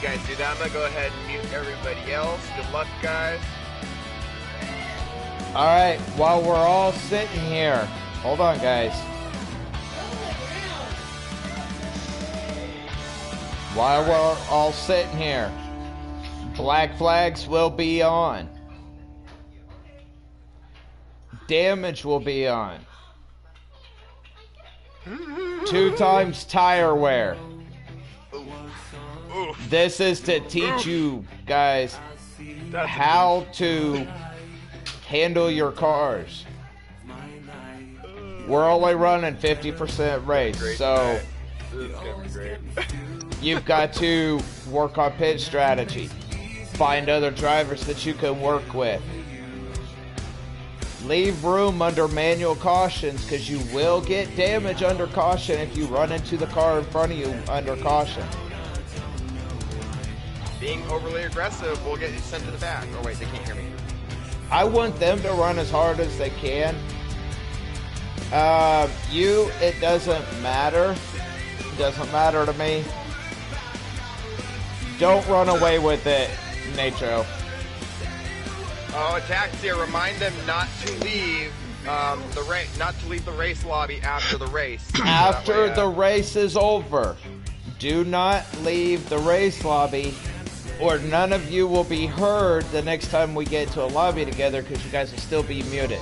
you guys do that, I'm gonna go ahead and mute everybody else. Good luck, guys. Alright, while we're all sitting here, hold on, guys. While we're all sitting here, black flags will be on. Damage will be on. 2 times tire wear. This is to teach you guys how to handle your cars. We're only running 50% race, so you've got to work on pit strategy. Find other drivers that you can work with. Leave room under manual cautions, because you will get damage under caution if you run into the car in front of you under caution. Being overly aggressive will get you sent to the back. Oh wait, they can't hear me. I want them to run as hard as they can. It doesn't matter. It doesn't matter to me. Don't run away with it, Natro. Oh, Ataxia, remind them not to leave the race lobby after the race. After the race is over, do not leave the race lobby, or none of you will be heard the next time we get to a lobby together, because you guys will still be muted.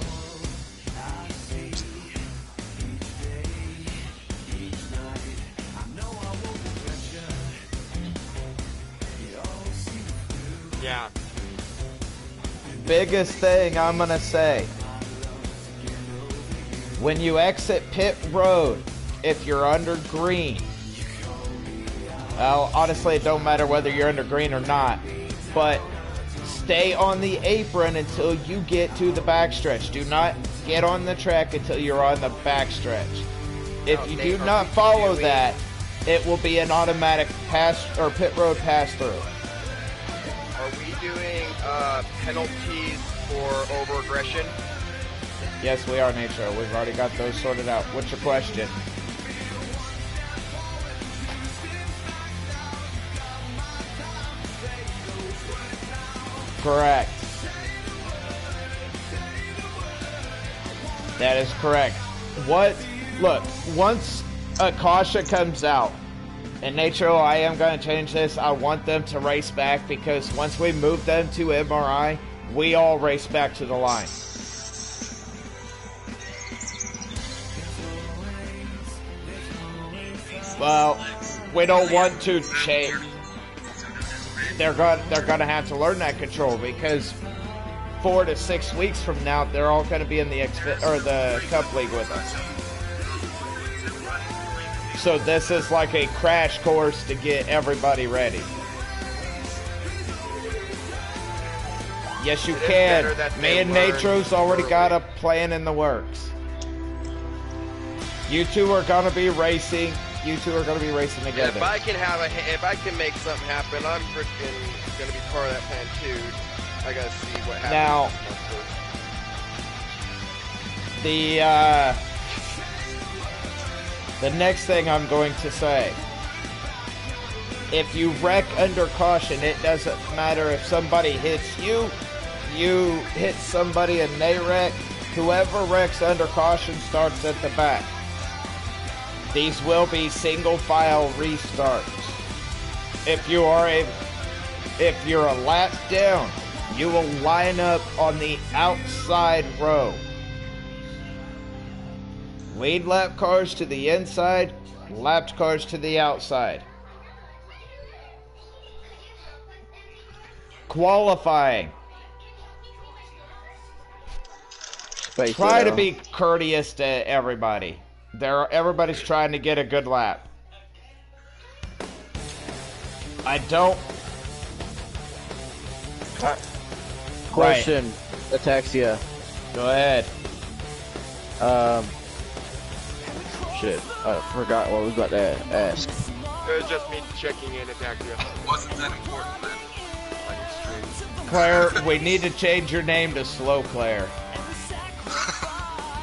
Yeah. Biggest thing I'm gonna say, when you exit pit road, if you're under green, well, honestly, it don't matter whether you're under green or not, but stay on the apron until you get to the backstretch. Do not get on the track until you're on the backstretch. If you do not follow that, it will be an automatic pass or pit road pass through. Are we doing penalties for over-aggression? Yes, we are, Nature. We've already got those sorted out. What's your question? Correct. That is correct. Look, once a caution comes out, and Nature, I am going to change this. I want them to race back, because once we move them to MRI, we all race back to the line. Well, we don't want to change. They're going to have to learn that control, because 4 to 6 weeks from now, they're all going to be in the the Cup League with us. So this is like a crash course to get everybody ready. Yes, you can. Me and Natro's already got a plan in the works. You two are going to be racing. You two are going to be racing together. If I can make something happen, I'm freaking going to be part of that plan too. I got to see what happens. Now, the next thing I'm going to say, if you wreck under caution, it doesn't matter if somebody hits you, you hit somebody and they wreck. Whoever wrecks under caution starts at the back. These will be single file restarts. If you're a lap down, you will line up on the outside row. Lead lap cars to the inside, lapped cars to the outside. Qualifying. Try to be courteous to everybody. Everybody's trying to get a good lap. I don't... Question, Ataxia. Go ahead. Shit, I forgot what we was about to ask. It was just me checking in, Ataxia. Wasn't that important then? Like extreme. Claire, we need to change your name to Slow Claire.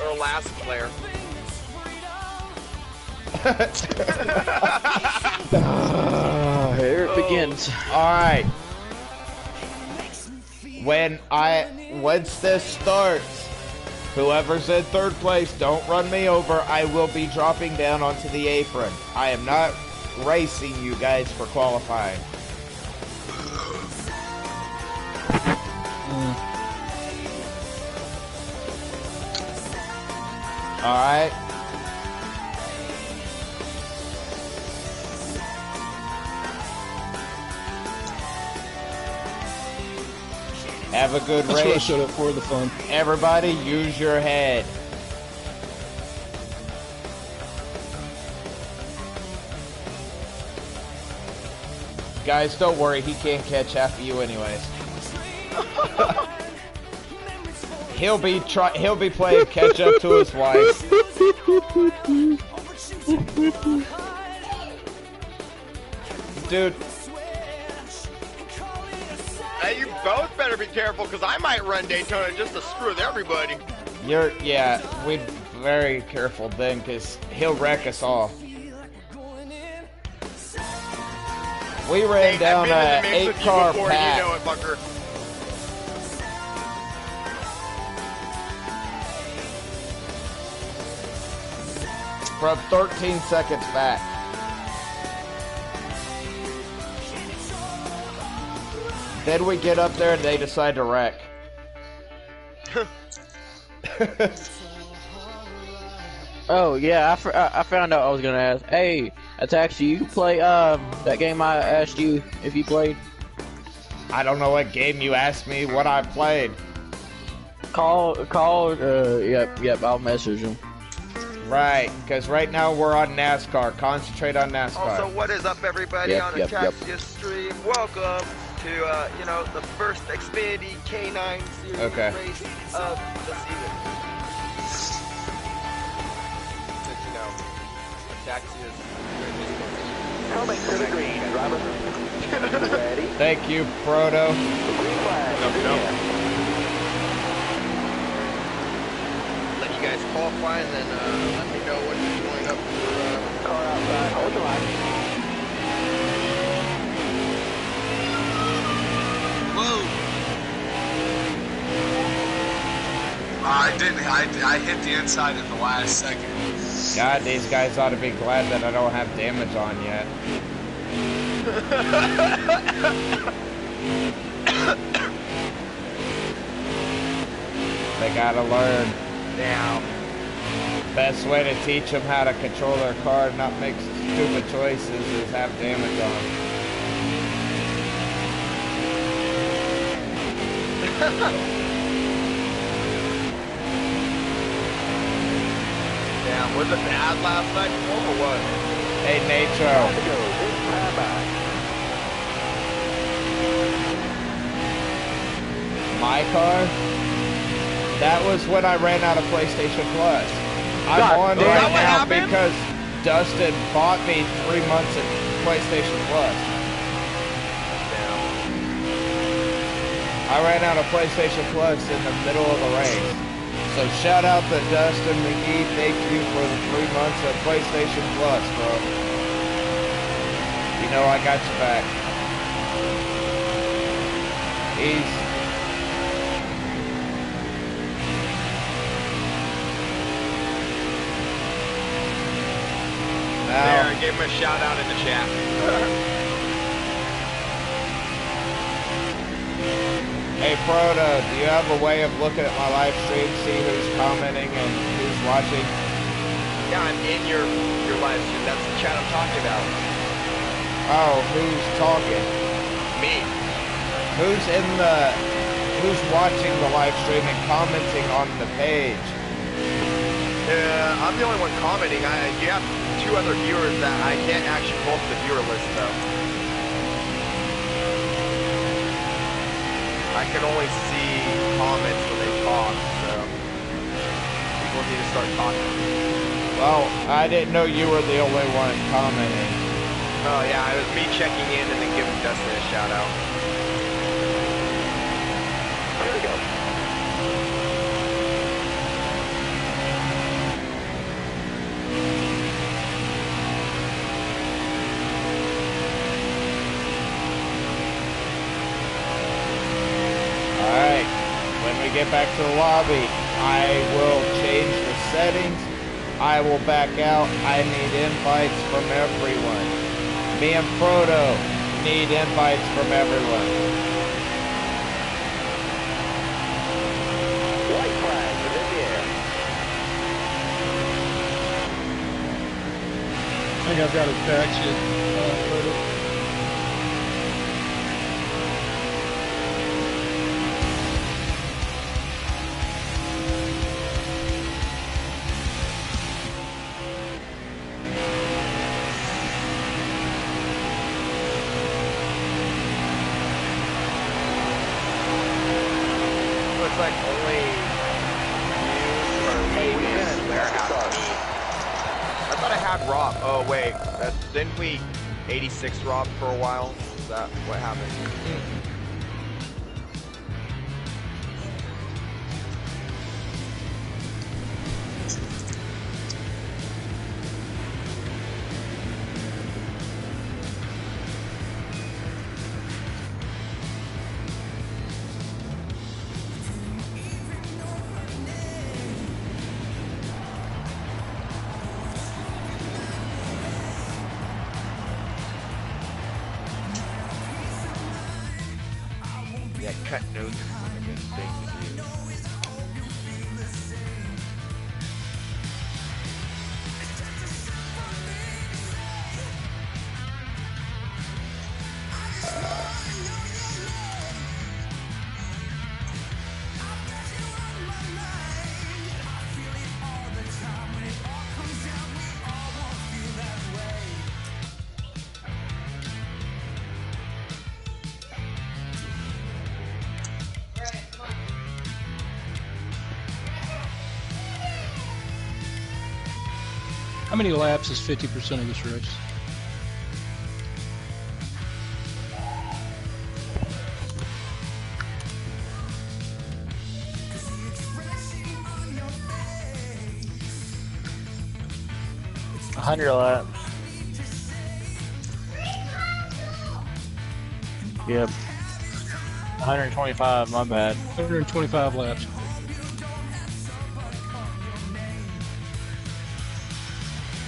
Or Last Claire. Here it begins. begins. Alright. Once this starts, whoever's in third place, don't run me over. I will be dropping down onto the apron. I am not racing you guys for qualifying. Alright. Have a good That's what I race. showed up for, the fun. Everybody, use your head. Guys, don't worry. He can't catch half of you anyways. He'll be playing catch up to his wife. Dude. Hey, you both better be careful, because I might run Daytona just to screw with everybody. Yeah, we'd very careful then, because he'll wreck us all. We ran down an an 8-car pack. You know it, fucker. From 13 seconds back. Then we get up there and they decide to wreck. Oh yeah, I found out I was gonna ask. Hey, Attacks, do you play that game I asked you if you played? I don't know what game you asked me what I played. Yep, I'll message him. Right, because right now we're on NASCAR. Concentrate on NASCAR. Also, what is up, everybody, Yep, on the yep. Taxia stream? Welcome to, the first Xfinity K-9 series race of the season. Since, Taxia's Coming to the green, driver. Ready? Thank you, Proto. Green flag. Let you guys qualify and then let me know when you're going up for Car outside. Hold your line. Whoa! I didn't. I hit the inside at the last second. God, these guys ought to be glad that I don't have damage on yet. They gotta learn. now. Best way to teach them how to control their car and not make stupid choices is have damage on them. Damn, was it bad last night or what? Hey, Natro. My car? That was when I ran out of PlayStation Plus. I'm on right now because Dustin bought me 3 months of PlayStation Plus. I ran out of PlayStation Plus in the middle of the race. So shout out to Dustin McGee. Thank you for the 3 months of PlayStation Plus, bro. You know I got your back. There, I gave him a shout out in the chat. Hey Proto, do you have a way of looking at my live stream, see who's commenting and who's watching? Yeah, I'm in your live stream. That's the chat I'm talking about. Oh, who's talking? Me. Who's watching the live stream and commenting on the page? I'm the only one commenting. You have 2 other viewers that I can't actually pull up the viewer list though. I can only see comments when they talk, so people need to start talking. Well, I didn't know you were the only one commenting. Oh yeah, it was me checking in and then giving Dustin a shout out. Here we go. get back to the lobby. I will change the settings. I will back out. I need invites from everyone. Me and Proto need invites from everyone. White flag is in the air. I think I've got it back shit. Photo. Looks like only you or Lee and Warehouse. I thought I had Rob. Oh wait, didn't we 86 Rob for a while? Is that what happened? Yeah, cut notes is a good thing to do. How many laps is 50% of this race? A 100 laps. Yep. 125, my bad. 125 laps.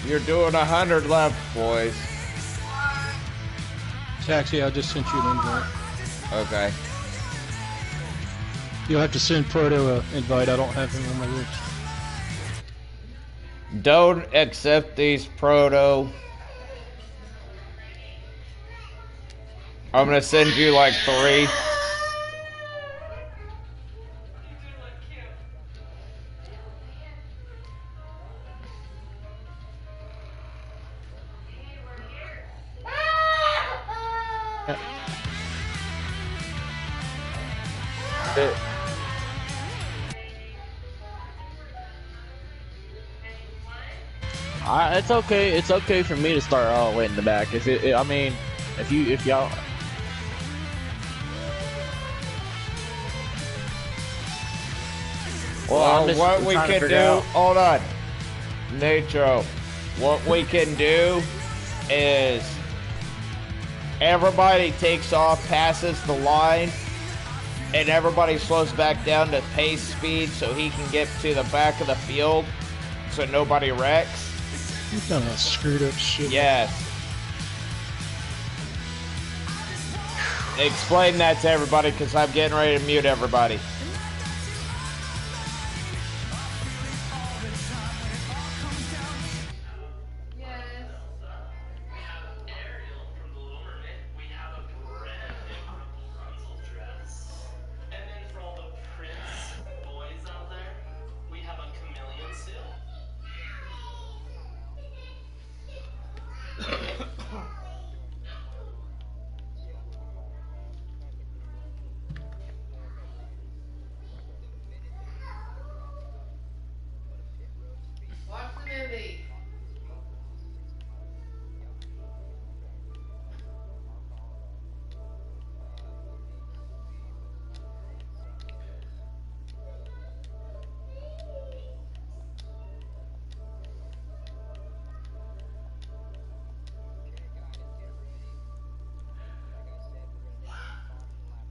You're doing 100 laps, boys. Taxi, I just sent you an invite. Okay. You'll have to send Proto an invite. I don't have him on my list. Don't accept these, Proto. I'm gonna send you like 3. It's okay. It's okay for me to start all the way in the back. I mean, if y'all. Well, I'm what we trying to can figure do, out- hold on, Nitro, what we can do is everybody takes off, passes the line, and everybody slows back down to pace speed so he can get to the back of the field so nobody wrecks. You kind of screwed up shit. Yes. Explain that to everybody because I'm getting ready to mute everybody.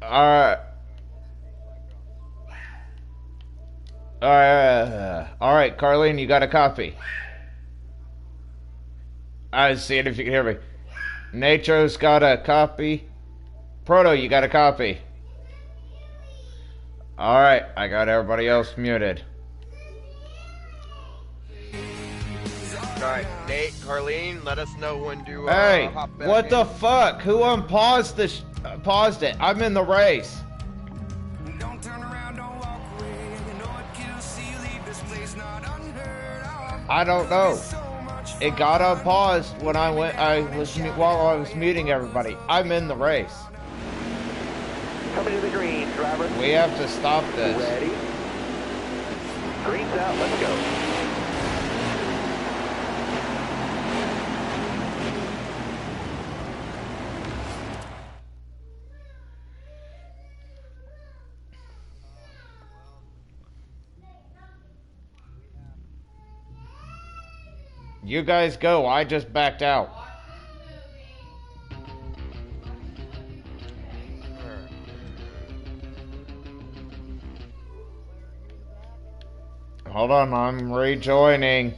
Alright. All right, Carlene, you got a copy. I was seeing if you can hear me. Natro's got a copy. Proto, you got a copy. All right, I got everybody else muted. Alright, Nate, Carlene, let us know when to Hey, hop back what in. the fuck? Who unpaused this? Paused it. I'm in the race. Don't turn around, don't walk away. You know it kills, see you leave this place not unheard of. I don't know. So much fun. It got unpaused when I went. While I was muting everybody. I'm in the race. Coming to the green, driver. We have to stop this. Ready? Green's out, let's go. You guys go. I just backed out. Hold on, I'm rejoining.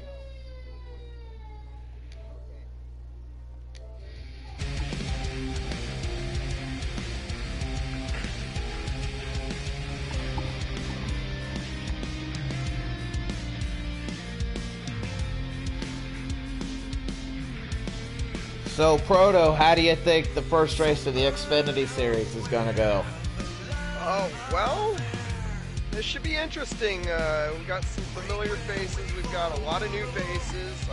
So, Proto, how do you think the first race of the Xfinity series is gonna go? Oh, well, this should be interesting. We've got some familiar faces. We've got a lot of new faces.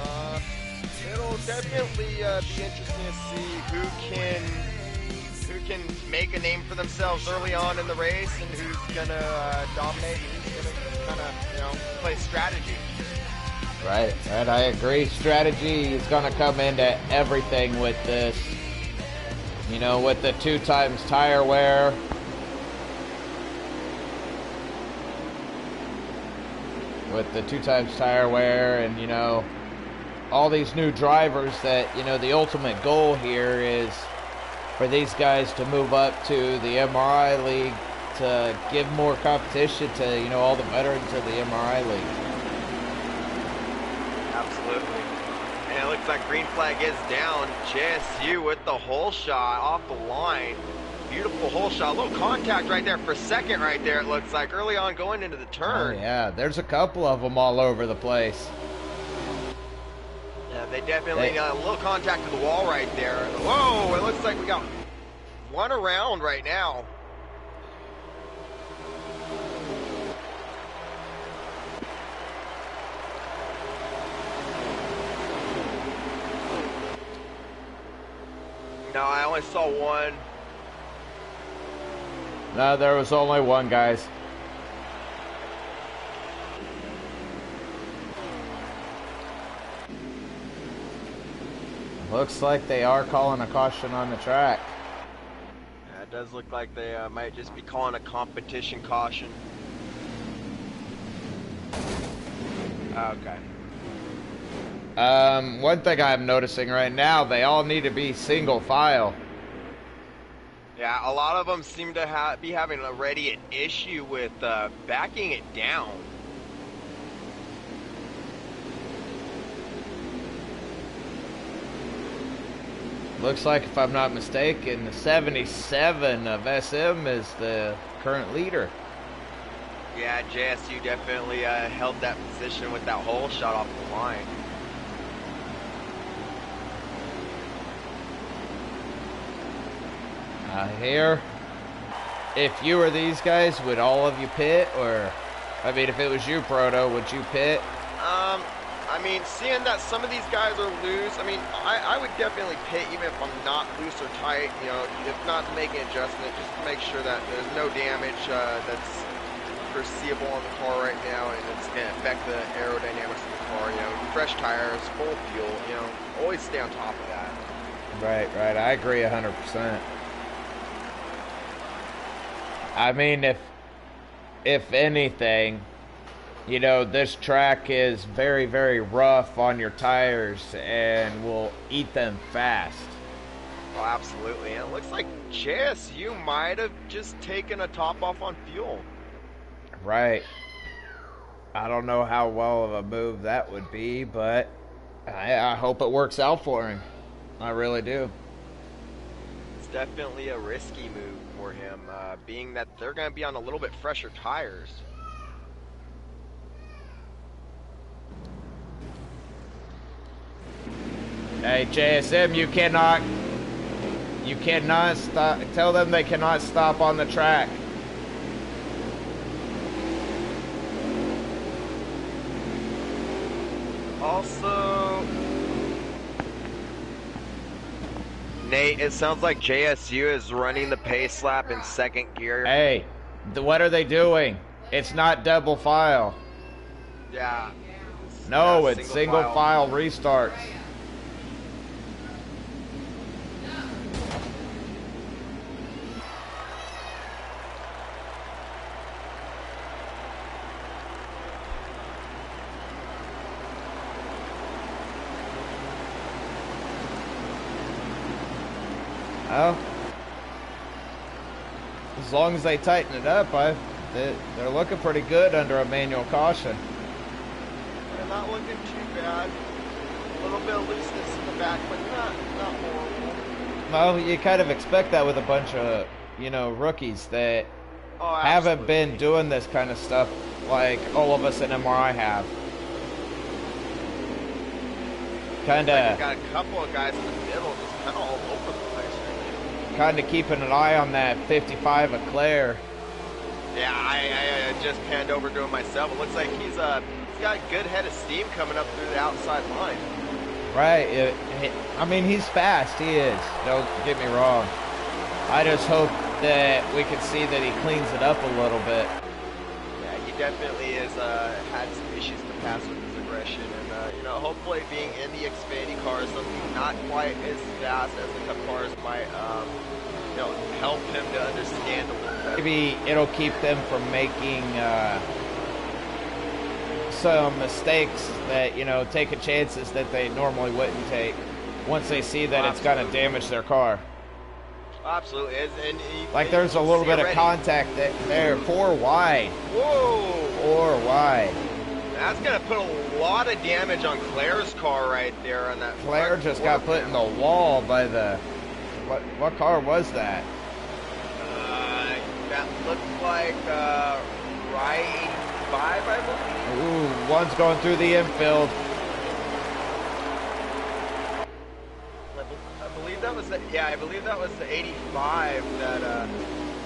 It'll definitely be interesting to see who can make a name for themselves early on in the race and who's gonna dominate and who's gonna kind of, play strategy. Right, I agree. Strategy is gonna come into everything with this. You know, with the 2 times tire wear. With the 2 times tire wear and, all these new drivers that, the ultimate goal here is for these guys to move up to the MRI League to give more competition to, all the veterans of the MRI League. Absolutely. And it looks like green flag is down. JSU with the hole shot off the line. Beautiful hole shot. A little contact right there for a second right there, it looks like, early on going into the turn. Oh, yeah, there's a couple of them all over the place. Yeah, they definitely a little contact to the wall right there. Whoa, it looks like we got one around right now. No, I only saw one. No, there was only one, guys. Looks like they are calling a caution on the track. Yeah, it does look like they might just be calling a competition caution. Okay. One thing I'm noticing right now, they all need to be single file. Yeah, a lot of them seem to be having already an issue with backing it down. Looks like, if I'm not mistaken, the 77 of SM is the current leader. Yeah, JSU definitely held that position with that hole shot off the line. Here, if you were these guys, would all of you pit? Or, I mean, if it was you, Proto, would you pit? I mean, seeing that some of these guys are loose, I mean, I would definitely pit even if I'm not loose or tight, if not to make an adjustment, just to make sure that there's no damage that's foreseeable on the car right now, and it's going to affect the aerodynamics of the car, fresh tires, full fuel, always stay on top of that. Right, I agree 100%. I mean, if anything, this track is very, very rough on your tires and will eat them fast. Oh, absolutely. And it looks like JSU might have just taken a top off on fuel. Right. I don't know how well of a move that would be, but I hope it works out for him. I really do. It's definitely a risky move for him, being that they're going to be on a little bit fresher tires. Hey, JSM, you cannot stop. Tell them they cannot stop on the track. Also, Nate, it sounds like JSU is running the pace lap in second gear. Hey, what are they doing? It's not double file. Yeah. No, it's single file restarts. Well, as long as they tighten it up, they're looking pretty good under a manual caution. They're not looking too bad. A little bit of looseness in the back, but not horrible. Well, you kind of expect that with a bunch of, rookies that haven't been doing this kind of stuff like all of us in MRI have. Kind of got a couple of guys in the middle just kind of all over the place right now. Kind of keeping an eye on that 55 of Claire. Yeah, I just panned over to him myself. It looks like he's got a good head of steam coming up through the outside line. Right. I mean, he's fast. He is. Don't get me wrong. I just hope that we can see that he cleans it up a little bit. Yeah, he definitely has had some issues in the past with his aggression, and hopefully being in the Xfinity cars, something not quite as fast as the Cup cars might, help him to understand a little better. Maybe it'll keep them from making some mistakes that, taking chances that they normally wouldn't take once they see that it's going to damage their car. Absolutely. Like there's a little bit of contact there. 4 wide. Whoa! 4 wide. That's going to put a lot of damage on Claire's car right there on that. Claire just got put in the wall by the... What car was that? That looked like Rye 85, I believe. Ooh, one's going through the infield. I believe that was the 85 that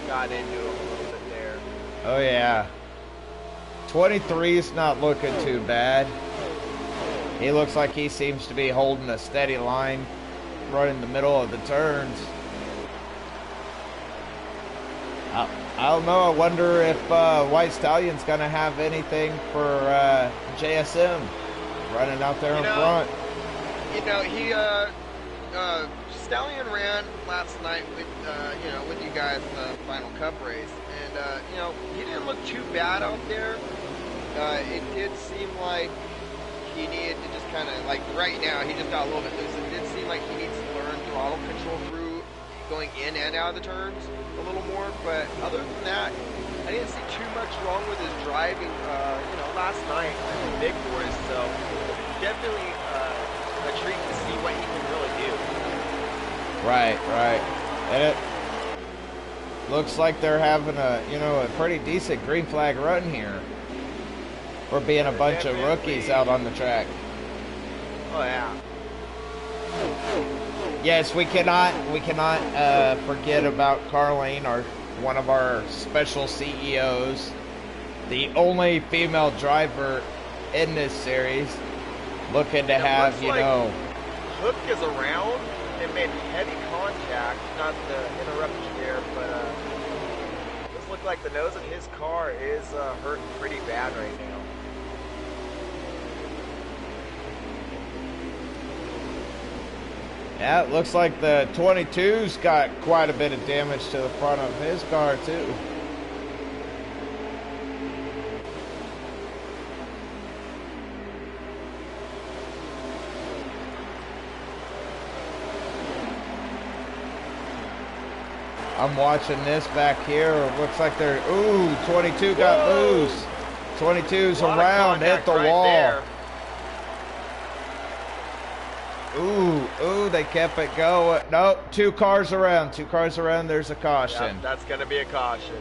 got into him a little bit there. Oh yeah. 23's not looking too bad. He looks like he seems to be holding a steady line right in the middle of the turns. I don't know. I wonder if White Stallion's going to have anything for JSM running out there in front. Stallion ran last night with you guys in the final Cup race, and he didn't look too bad out there. It did seem like he needed to just kind of, like right now, he just got a little bit loose. It did seem like he needs to learn throttle control through going in and out of the turns a little more, but other than that, I didn't see too much wrong with his driving, last night in the big boys, so definitely a treat to see what he can really do. Right. And it looks like they're having a pretty decent green flag run here. For being a bunch of rookies out on the track. Oh yeah. Yes, we cannot forget about Carlene, one of our special CEOs, the only female driver in this series, looking to have Hook is around and made heavy contact. Not to interrupt you there, but this looks like the nose of his car is hurting pretty bad right now. Yeah, it looks like the 22's got quite a bit of damage to the front of his car, too. I'm watching this back here. It looks like 22 got loose. 22's A lot of around, hit contact the right wall. there. Ooh, they kept it going. Nope, 2 cars around. 2 cars around, there's a caution. Yep, that's going to be a caution.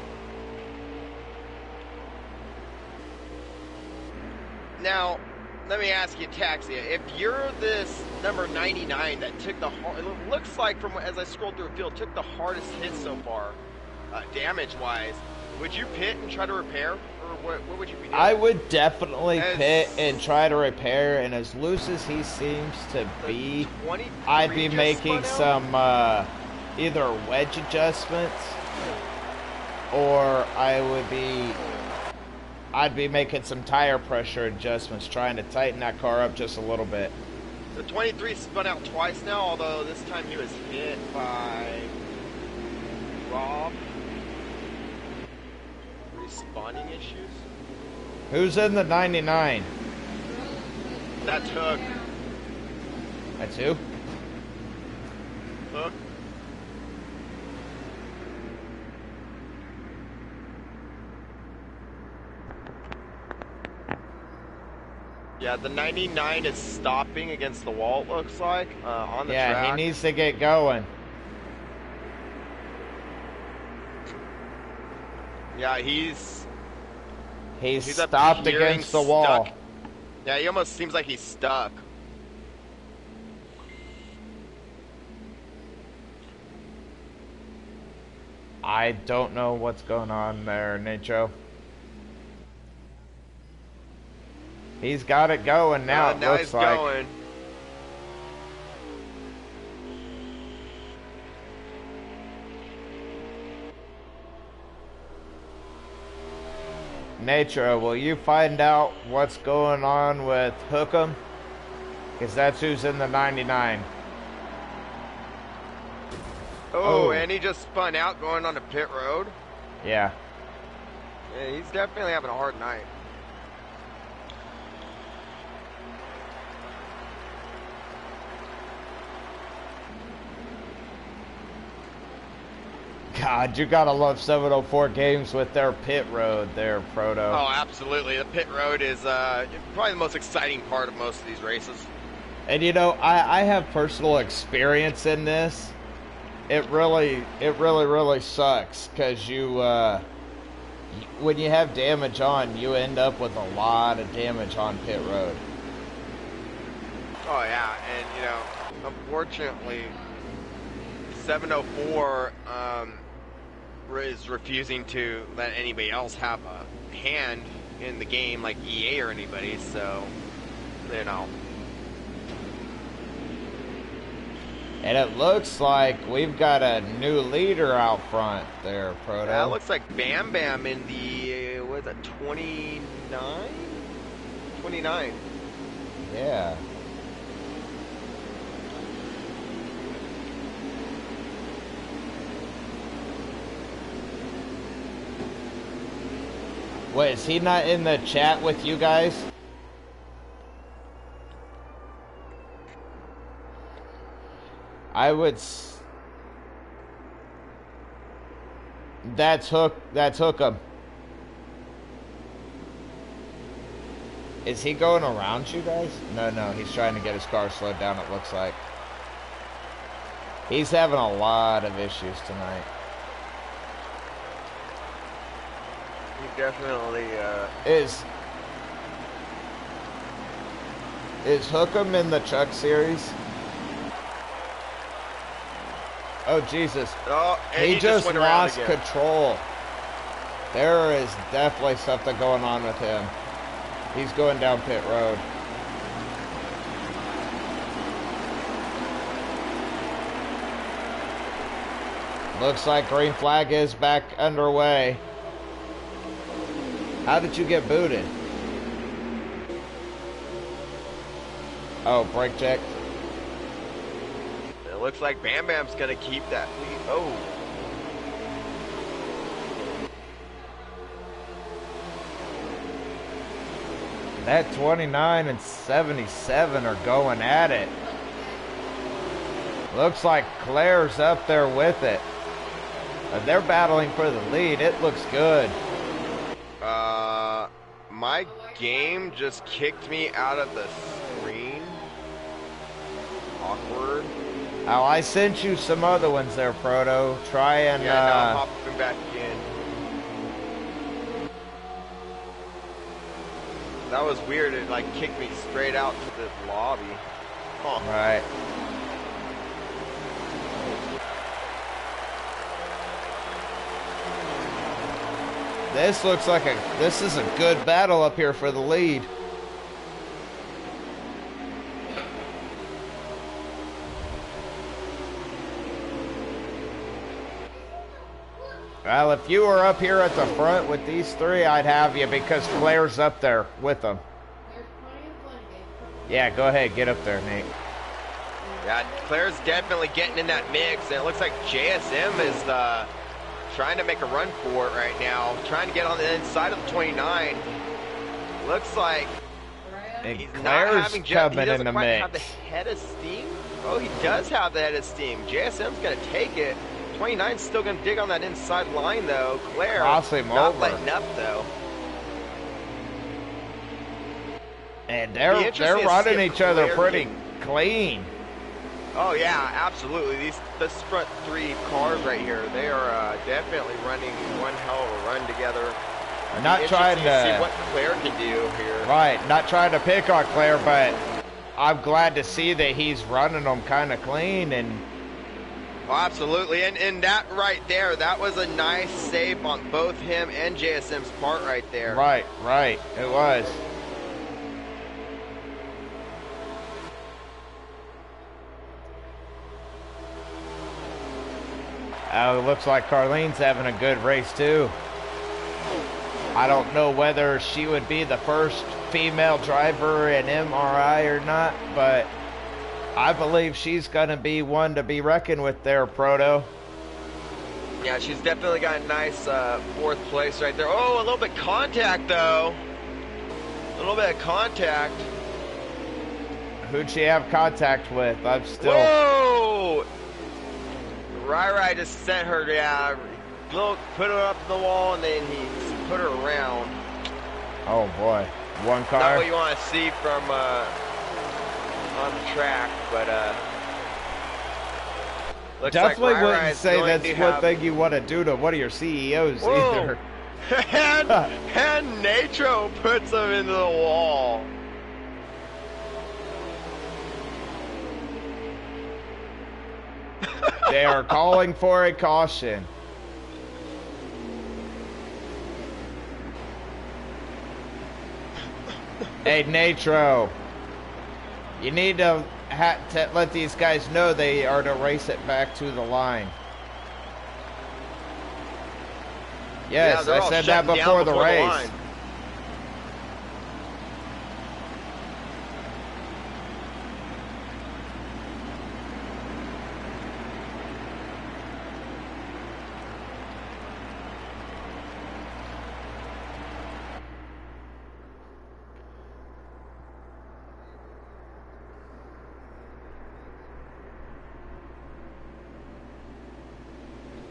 Now, let me ask you, Taxia, if you're this number 99 that took the hard, it looks like from as I scrolled through the field, took the hardest hit so far, damage-wise, would you pit and try to repair, or what would you be doing? I would definitely pit and try to repair, and as loose as he seems to be, I'd be making some either wedge adjustments, or I'd be making some tire pressure adjustments, trying to tighten that car up just a little bit. The 23 spun out twice now, although this time he was hit by Rob. Respawning issues? Who's in the 99? That's Hook. That's who? Hook. Yeah, the 99 is stopping against the wall, it looks like, on the track. Yeah, he needs to get going. Yeah, he's stopped against the wall. Stuck. Yeah, he almost seems like he's stuck. I don't know what's going on there, Nacho. He's got it going now, it now looks he's like. going. Nacho, will you find out what's going on with Hookem? Because that's who's in the 99. Oh, and he just spun out going on the pit road. Yeah. Yeah, he's definitely having a hard night. God, you gotta love 704 games with their pit road there, Proto. Oh, absolutely. The pit road is probably the most exciting part of most of these races. And you know, I have personal experience in this. It really sucks because you, when you have damage on, you end up with a lot of damage on pit road. Oh yeah, and you know, unfortunately, 704 is refusing to let anybody else have a hand in the game, like EA or anybody. So, you know. And it looks like we've got a new leader out front there, Proto. Yeah, it looks like Bam Bam in the, what is it, 29? 29. Yeah. Wait, is he not in the chat with you guys? I would. That's Hookem. Is he going around you guys? No, he's trying to get his car slowed down, it looks like. He's having a lot of issues tonight. He definitely, Is Hookem in the Truck Series? Oh, Jesus. Oh, and he just went around lost again. control. There is definitely something going on with him. He's going down pit road. Looks like green flag is back underway. How did you get booted? Oh, brake check. It looks like Bam Bam's gonna keep that lead. Oh. That 29 and 77 are going at it. Looks like Claire's up there with it. They're battling for the lead. It looks good. my game just kicked me out of the screen. Awkward. Oh, I sent you some other ones there, Proto. Try and, Yeah, now I'm hopping back in. That was weird. It, like, kicked me straight out to the lobby. Huh. Right. This looks like this is a good battle up here for the lead. Well, if you were up here at the front with these three, I'd have you because Claire's up there with them. Yeah, go ahead, get up there, Nate. Yeah, Claire's definitely getting in that mix, and it looks like JSM is trying to make a run for it right now, trying to get on the inside of the 29. Looks like and he's Claire's not having he coming doesn't in the quite mix. have the head of steam. Oh, he does have the head of steam. JSM's going to take it. 29's still going to dig on that inside line, though. Claire Cross him not over. letting up, though. And Be they're interesting to see running if each other Claire pretty can- clean. Oh yeah, absolutely. This front three cars right here, they are definitely running one hell of a run together. I'm not Be trying interesting to see what Claire can do here. right, not trying to pick on Claire, but I'm glad to see that he's running them kind of clean and. Oh, absolutely, and that right there, that was a nice save on both him and JSM's part right there. Right, it was. It looks like Carlene's having a good race too. I don't know whether she would be the first female driver in MRI or not, but I believe she's going to be one to be reckoned with there, Proto. Yeah, she's definitely got a nice fourth place right there. Oh, a little bit contact though. A little bit of contact. Who'd she have contact with? I'm still. Whoa! Rai just sent her, put her up the wall, and then he put her around. Oh boy, one car. Not what you want to see from on the track, but looks Definitely like wouldn't say that's one thing you want to do to one of your CEOs either. and Natro puts him into the wall. They are calling for a caution. Hey, Natro. You need to let these guys know they are to race it back to the line. Yes, Yeah, I said that before the race. line.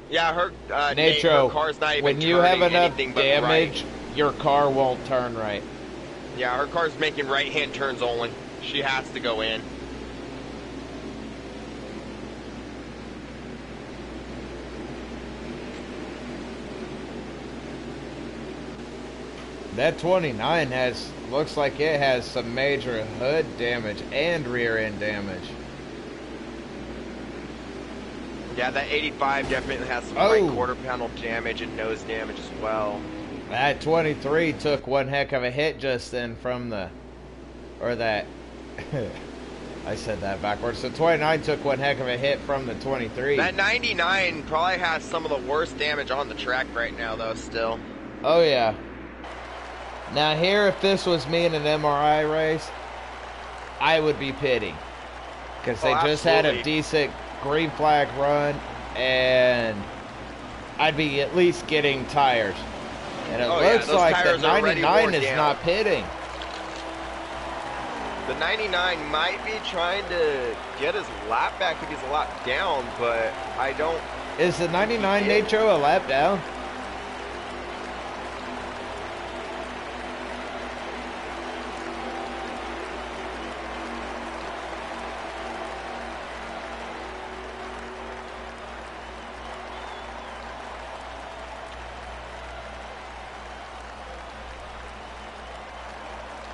Yeah, her Natro, her car's not even when you have turning enough anything but damage, right. your car won't turn right. Yeah, her car's making right-hand turns only. She has to go in. That 29 looks like it has some major hood damage and rear end damage. Yeah, that 85 definitely has some right quarter panel damage and nose damage as well. That 23 took one heck of a hit just then from the, or that, I said that backwards. The 29 took one heck of a hit from the 23. That 99 probably has some of the worst damage on the track right now, though, still. Oh, yeah. Now here, if this was me in an MRI race, I would be pitting. Because they just had a decent green flag run, and I'd be at least getting tires. And it looks like the 99 is not pitting. The 99 might be trying to get his lap back if he's a lap down, but I don't... Is the 99 Natro a lap down?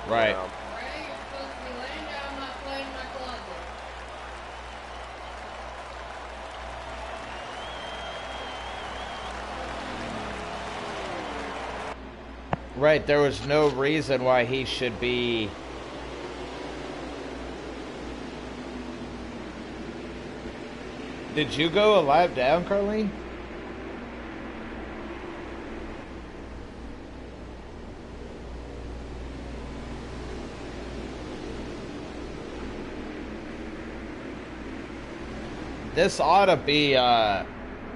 Right. You know? Ray, you're supposed to be laying down, not playing in my closet. Right, there was no reason why he should be... Did you go a lap down, Carlene? This ought to be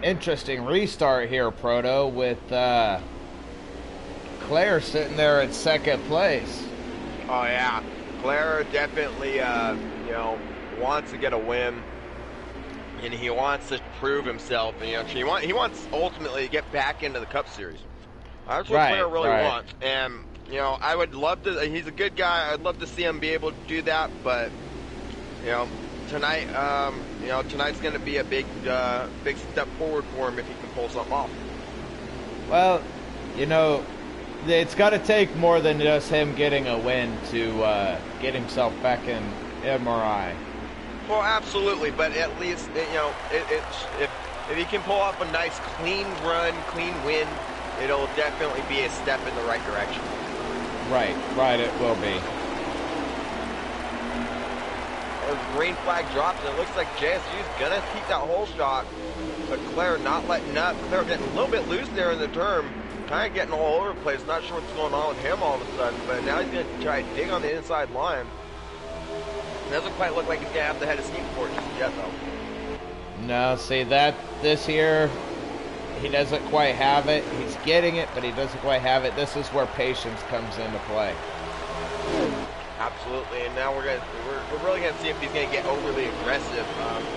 interesting restart here, Proto, with Claire sitting there at second place. Oh yeah, Claire definitely, you know, wants to get a win, and he wants to prove himself. And, you know, he wants ultimately to get back into the Cup Series. That's what Claire really wants. And you know, I would love to. He's a good guy. I'd love to see him be able to do that. But you know, tonight, you know, tonight's going to be a big step forward for him if he can pull something off. Well, you know, it's got to take more than just him getting a win to get himself back in MRI. Well, absolutely, but at least, you know, if he can pull off a nice clean run, clean win, it'll definitely be a step in the right direction. Right, it will be. The green flag drops, and it looks like JSU's gonna keep that whole shot, but Claire not letting up. Claire getting a little bit loose there in the turn, kind of getting all over the place. Not sure what's going on with him all of a sudden, but now he's gonna try to dig on the inside line. It doesn't quite look like he's gonna have the head of steam for it just yet, though. No, see that this year, he doesn't quite have it. He's getting it, but he doesn't quite have it. This is where patience comes into play. Absolutely, and now we're really gonna see if he's gonna get overly aggressive,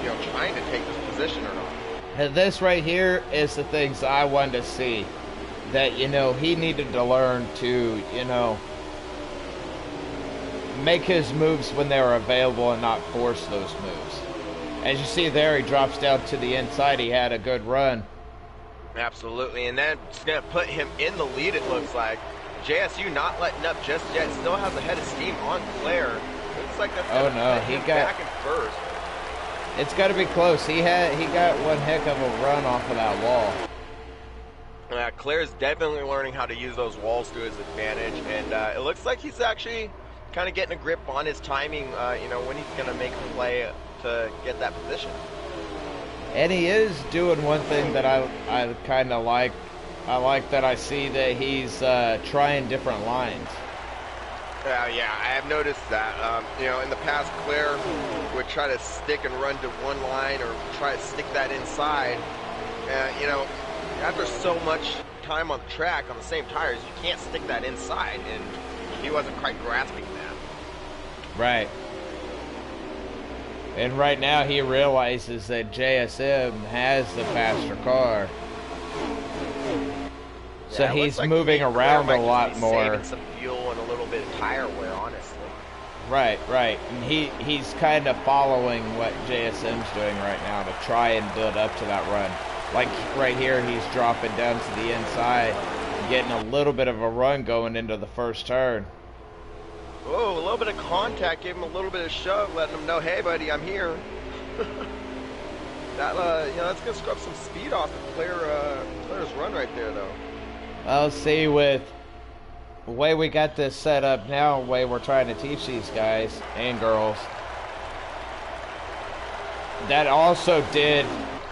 you know, trying to take this position or not. And this right here is the things I wanted to see. That, you know, he needed to learn to, you know, make his moves when they were available and not force those moves. As you see there, he drops down to the inside. He had a good run. Absolutely, and that's going to put him in the lead, it looks like. JSU not letting up just yet. Still has a head of steam on Claire. Looks like that's going to put him back in first. It's got to be close. He got one heck of a run off of that wall. Claire's definitely learning how to use those walls to his advantage, and it looks like he's actually kind of getting a grip on his timing, you know, when he's going to make the play to get that position. And he is doing one thing that I kind of like. I like that I see that he's trying different lines. Yeah, I have noticed that. You know, in the past, Claire would try to stick and run to one line or try to stick that inside. You know, after so much time on the track on the same tires, you can't stick that inside, and he wasn't quite grasping that. Right. And right now he realizes that JSM has the faster car. So Yeah, he's like moving around a lot more. Saving some fuel and a little bit of tire wear, honestly. Right. And he's kind of following what JSM's doing right now to try and build up to that run. Like right here, he's dropping down to the inside, getting a little bit of a run going into the first turn. Whoa, a little bit of contact, gave him a little bit of shove, letting him know, hey buddy, I'm here. That, you know, that's gonna scrub some speed off of Claire's run right there, though. I'll see with the way we got this set up now, the way we're trying to teach these guys and girls. That also did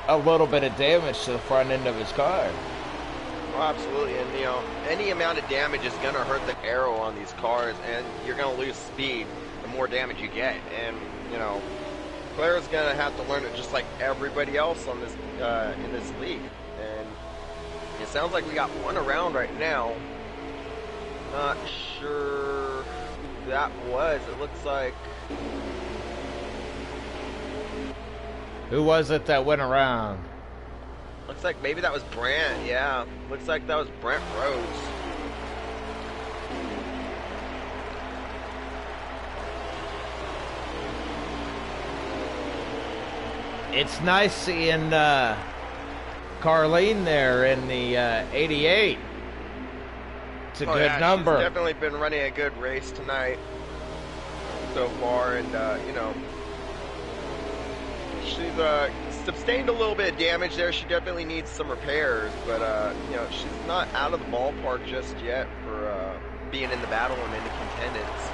a little bit of damage to the front end of his car. Oh, absolutely, and you know, any amount of damage is gonna hurt the aero on these cars, and you're gonna lose speed the more damage you get. And you know, Claire's gonna have to learn it just like everybody else on this in this league. And it sounds like we got one around right now. Not sure who that was. It looks like. Who was it that went around? Looks like maybe that was Brent, yeah. Looks like that was Brent Rose. It's nice seeing Carlene there in the 88. It's a good number. She's definitely been running a good race tonight so far, and you know, she's sustained a little bit of damage there. She definitely needs some repairs, but you know, she's not out of the ballpark just yet for being in the battle and in the contendants.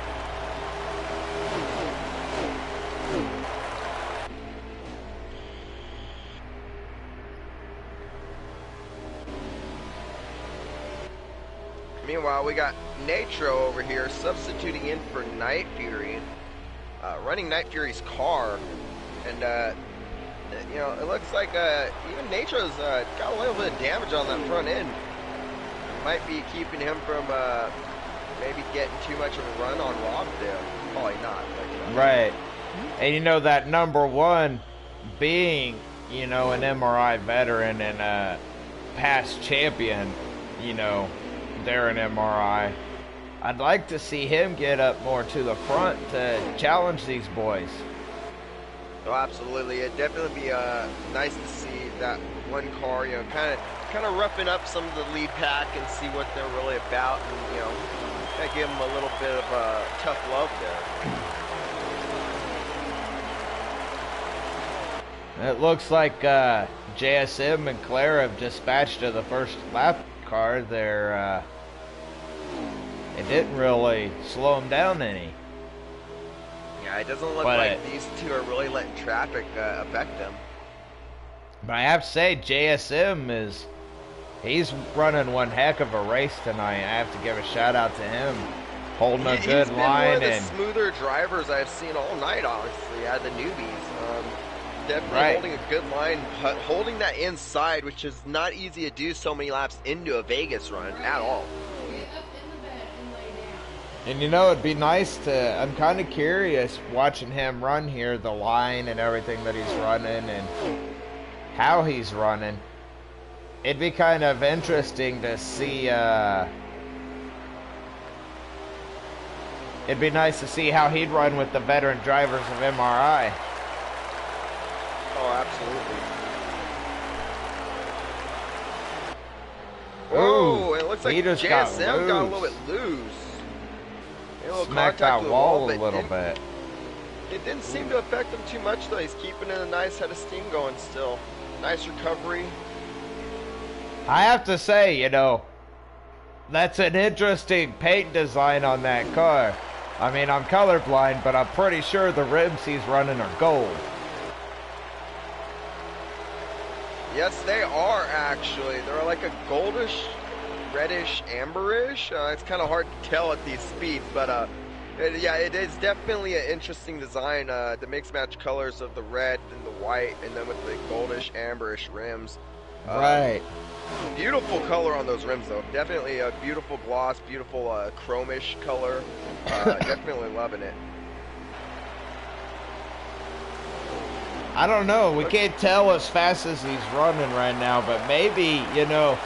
Meanwhile, we got Nitro over here substituting in for Night Fury, running Night Fury's car, and you know, it looks like even Nitro's got a little bit of damage on that front end. Might be keeping him from maybe getting too much of a run on Rob there. Probably not. But, right. And you know, that number one being, you know, an MRI veteran and a past champion, you know, they're an MRI. I'd like to see him get up more to the front to challenge these boys. Oh, absolutely. It'd definitely be nice to see that one car, you know, kind of roughing up some of the lead pack and see what they're really about, and you know, kind of give them a little bit of tough love there. It looks like JSM and Claire have dispatched to the first lap car. They're it didn't really slow them down any. Yeah, it doesn't look like these two are really letting traffic affect them. But I have to say, JSM he's running one heck of a race tonight. I have to give a shout out to him, holding a good line. He's been one of the smoother drivers I've seen all night, honestly, out of the newbies. Definitely holding a good line, holding that inside, which is not easy to do so many laps into a Vegas run at all. And you know, it'd be nice to, I'm kind of curious watching him run here, the line and everything that he's running and how he's running. It'd be kind of interesting to see, it'd be nice to see how he'd run with the veteran drivers of MRI. Oh, absolutely. Oh, it looks like JSM got a little bit loose. Smacked that wall a little bit. It didn't seem to affect him too much, though. He's keeping a nice head of steam going still. Nice recovery. I have to say, you know, that's an interesting paint design on that car. I mean, I'm colorblind, but I'm pretty sure the rims he's running are gold. Yes, they are, actually. They're like a goldish, reddish, amberish. It's kind of hard to tell at these speeds, but yeah, it is definitely an interesting design. The mix-match colors of the red and the white, and then with the goldish, amberish rims. Right. Beautiful color on those rims, though. Definitely a beautiful gloss, beautiful chromish color. Definitely loving it. I don't know. We can't tell as fast as he's running right now, but maybe, you know,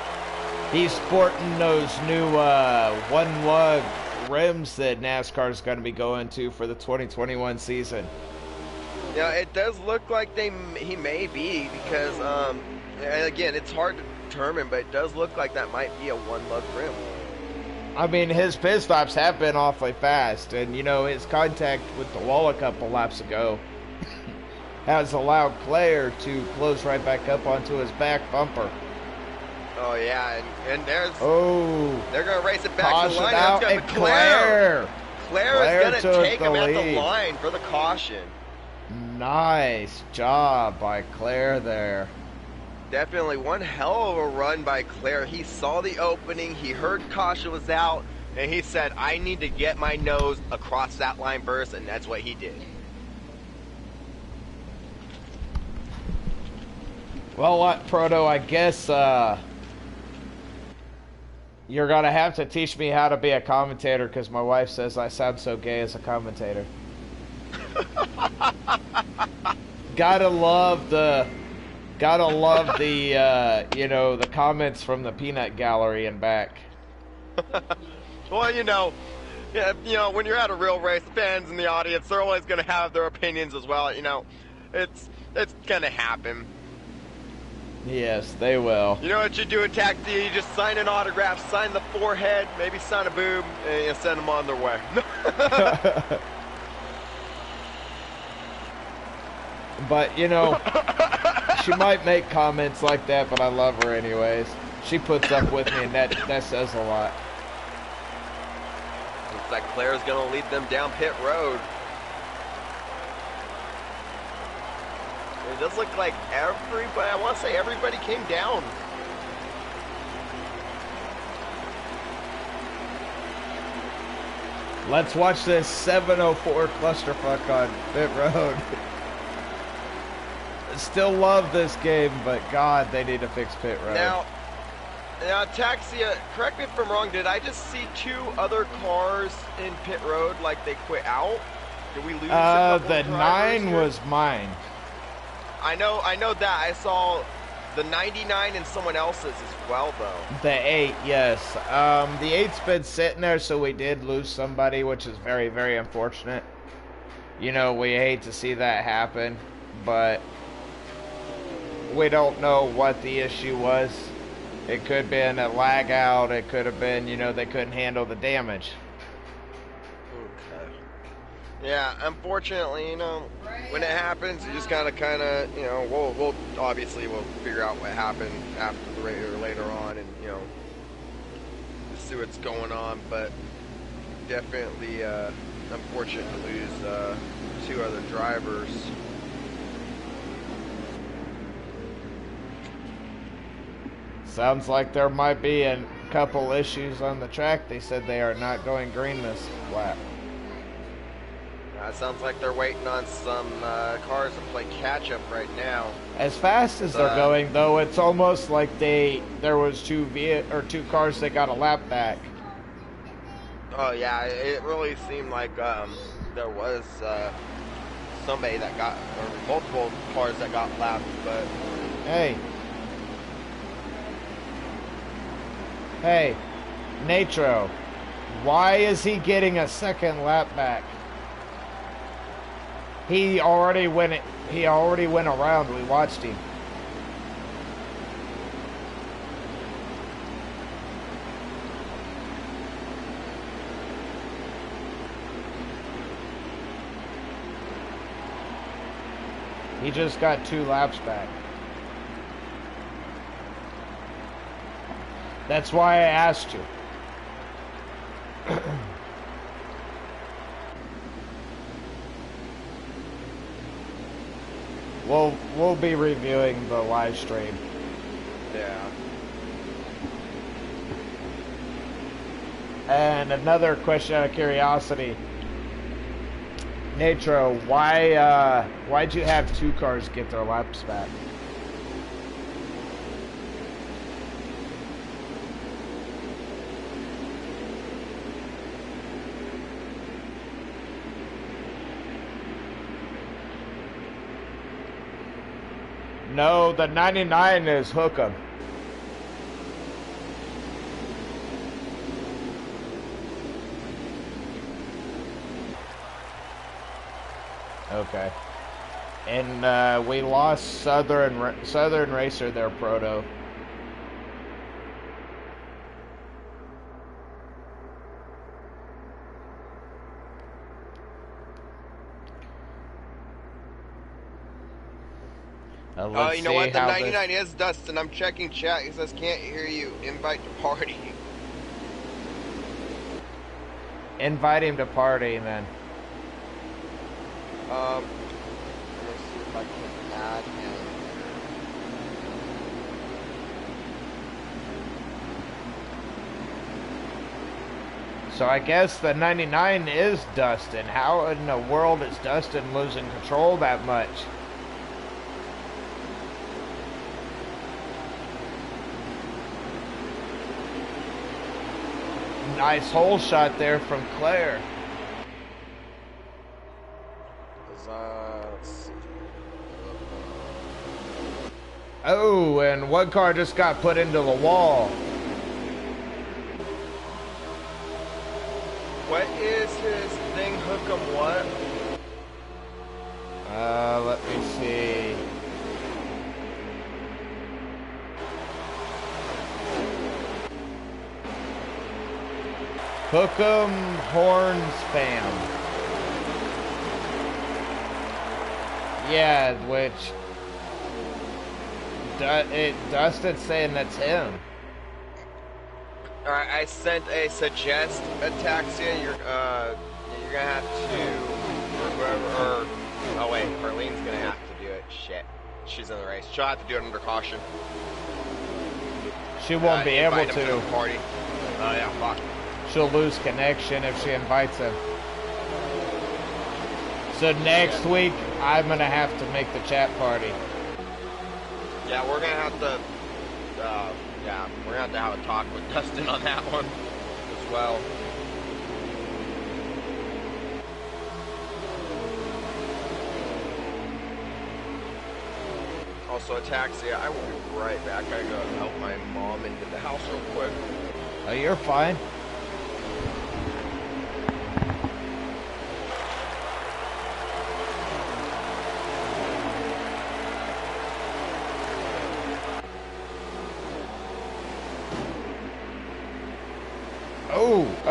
he's sporting those new one-lug rims that NASCAR's going to be going to for the 2021 season. Yeah, it does look like he may be, because, and again, it's hard to determine, but it does look like that might be a one-lug rim. I mean, his pit stops have been awfully fast, and, you know, his contact with the wall a couple laps ago has allowed Claire to close right back up onto his back bumper. Oh, yeah, and there's... Oh. They're going to race it back to the line. Out, and Claire is going to take him at the line for the caution. Nice job by Claire there. Definitely one hell of a run by Claire. He saw the opening, he heard caution was out, and he said, I need to get my nose across that line first, and that's what he did. Well, what, Proto, I guess you're going to have to teach me how to be a commentator, because my wife says I sound so gay as a commentator. Gotta love the you know, the comments from the peanut gallery and back. Well, you know, when you're at a real race, the fans in the audience, they're always going to have their opinions as well. You know, it's going to happen. Yes, they will. You know what you do in taxi? You just sign an autograph, sign the forehead, maybe sign a boob, and you send them on their way. But, you know, she might make comments like that, but I love her anyways. She puts up with me, and that says a lot. Looks like Claire's going to lead them down pit road. It does look like everybody, I want to say everybody came down. Let's watch this 704 clusterfuck on pit road. Still love this game, but God, they need to fix pit road. Now Taxia, correct me if I'm wrong, did I just see 2 other cars in pit road like they quit out? Did we lose a couple the of drivers 9 here? was mine. I know that. I saw the 99 and someone else's as well, though. The 8, yes. The 8's been sitting there, so we did lose somebody, which is very, very unfortunate. You know, we hate to see that happen, but we don't know what the issue was. It could have been a lag out. It could have been, you know, they couldn't handle the damage. Okay. Yeah, unfortunately, you know, when it happens, you just gotta kind of, you know, we'll obviously we'll figure out what happened after the race or later on, and you know, see what's going on. But definitely unfortunate to lose 2 other drivers. Sounds like there might be a couple issues on the track. They said they are not going green this lap. It sounds like they're waiting on some cars to play catch up right now. As fast as they're going, though, it's almost like there was 2 cars that got a lap back. Oh yeah, it really seemed like there was somebody that got, or multiple cars that got lapped, but Hey, Natro, why is he getting a second lap back? He already went around. We watched him. He just got 2 laps back. That's why I asked you. We'll be reviewing the live stream. yeah. And another question out of curiosity. Natro, why'd you have 2 cars get their laps back? No, the 99 is Hookem. Okay. And we lost Southern Racer, their proto. You know what? The 99 is Dustin. I'm checking chat. He says, can't hear you. Invite to party. Invite him to party, then. Let me see if I can add him. So I guess the 99 is Dustin. How in the world is Dustin losing control that much? Nice hole shot there from Claire. Let's see. Oh, and one car just got put into the wall. What is his thing? Hookem what? Let me see. Hook'em Horns fam. Yeah, which Dustin's saying that's him. All right, I sent a suggest ataxia. You're gonna have to, oh wait, Marlene's gonna have to do it. Shit, she's in the race. She'll have to do it under caution. She won't be able invite him to. the party. Oh yeah, fuck. She'll lose connection if she invites him. So next week, I'm gonna have to make the chat party. Yeah, we're gonna have to. Yeah, we're gonna have a talk with Dustin on that one as well. Also, Ataxia, I will be right back. I gotta help my mom into the house real quick. Oh, you're fine.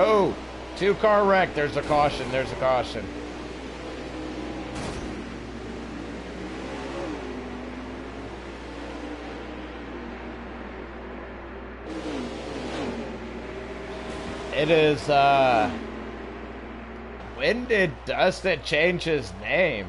Oh, 2-car wreck. There's a caution. There's a caution. It is, when did Dustin change his name?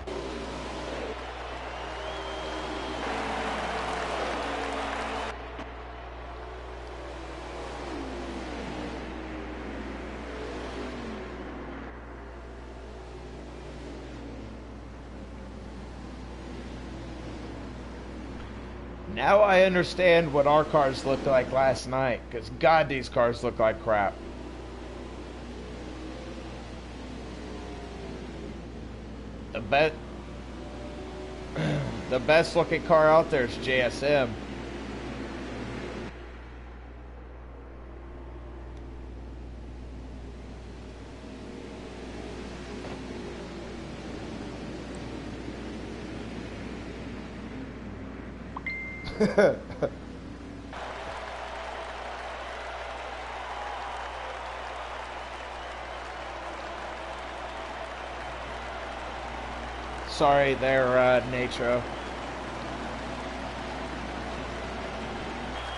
Now I understand what our cars looked like last night, because God, these cars look like crap. The best looking car out there is JSM. Sorry there, Natro.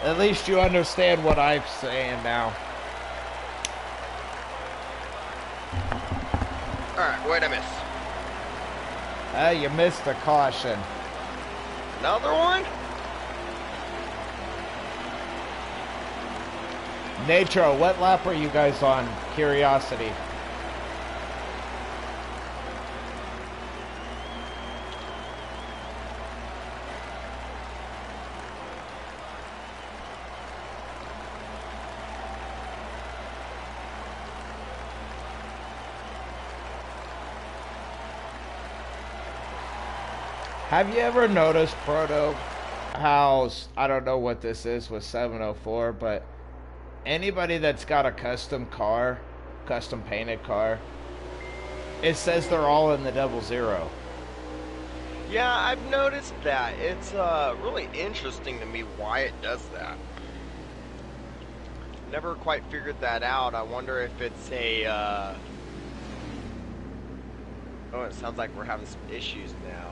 At least you understand what I'm saying now. Alright, what'd I miss? You missed a caution. Another one? Natro, what lap are you guys on? Curiosity. Have you ever noticed, Proto, how, I don't know what this is with 704, but anybody that's got a custom car, custom painted car, it says they're all in the 00. Yeah, I've noticed that. It's really interesting to me why it does that. Never quite figured that out. I wonder if it's a... Oh, it sounds like we're having some issues now.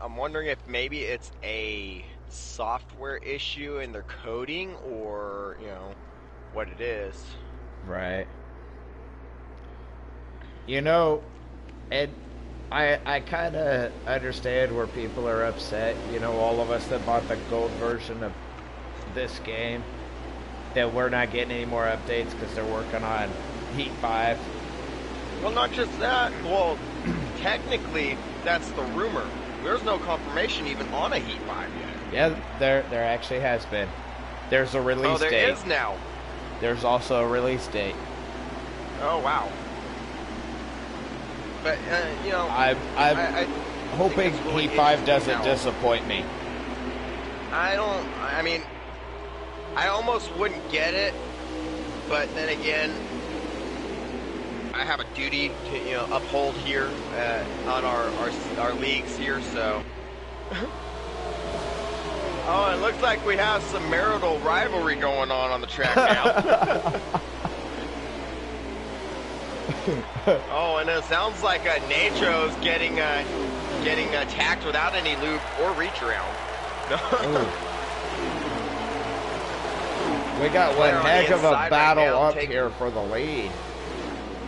I'm wondering if maybe it's a software issue in their coding, or, you know, what it is. Right. You know, and I kind of understand where people are upset. You know, all of us that bought the gold version of this game, that we're not getting any more updates because they're working on Heat 5. Well, not just that. Well, technically, that's the rumor. There's no confirmation even on a Heat 5 yet. Yeah, there actually has been. There's a release date. Oh, there is now. There's also a release date. Oh, wow. But, you know... I'm hoping really Heat 5 doesn't disappoint me. I mean, I almost wouldn't get it, but then again... I have a duty to, you know, uphold here on our leagues here, so. Oh, it looks like we have some marital rivalry going on the track now. Oh, and it sounds like Natro's getting attacked without any loop or reach around. We got one Player on the heck of a inside right battle now, up taking- here for the lead.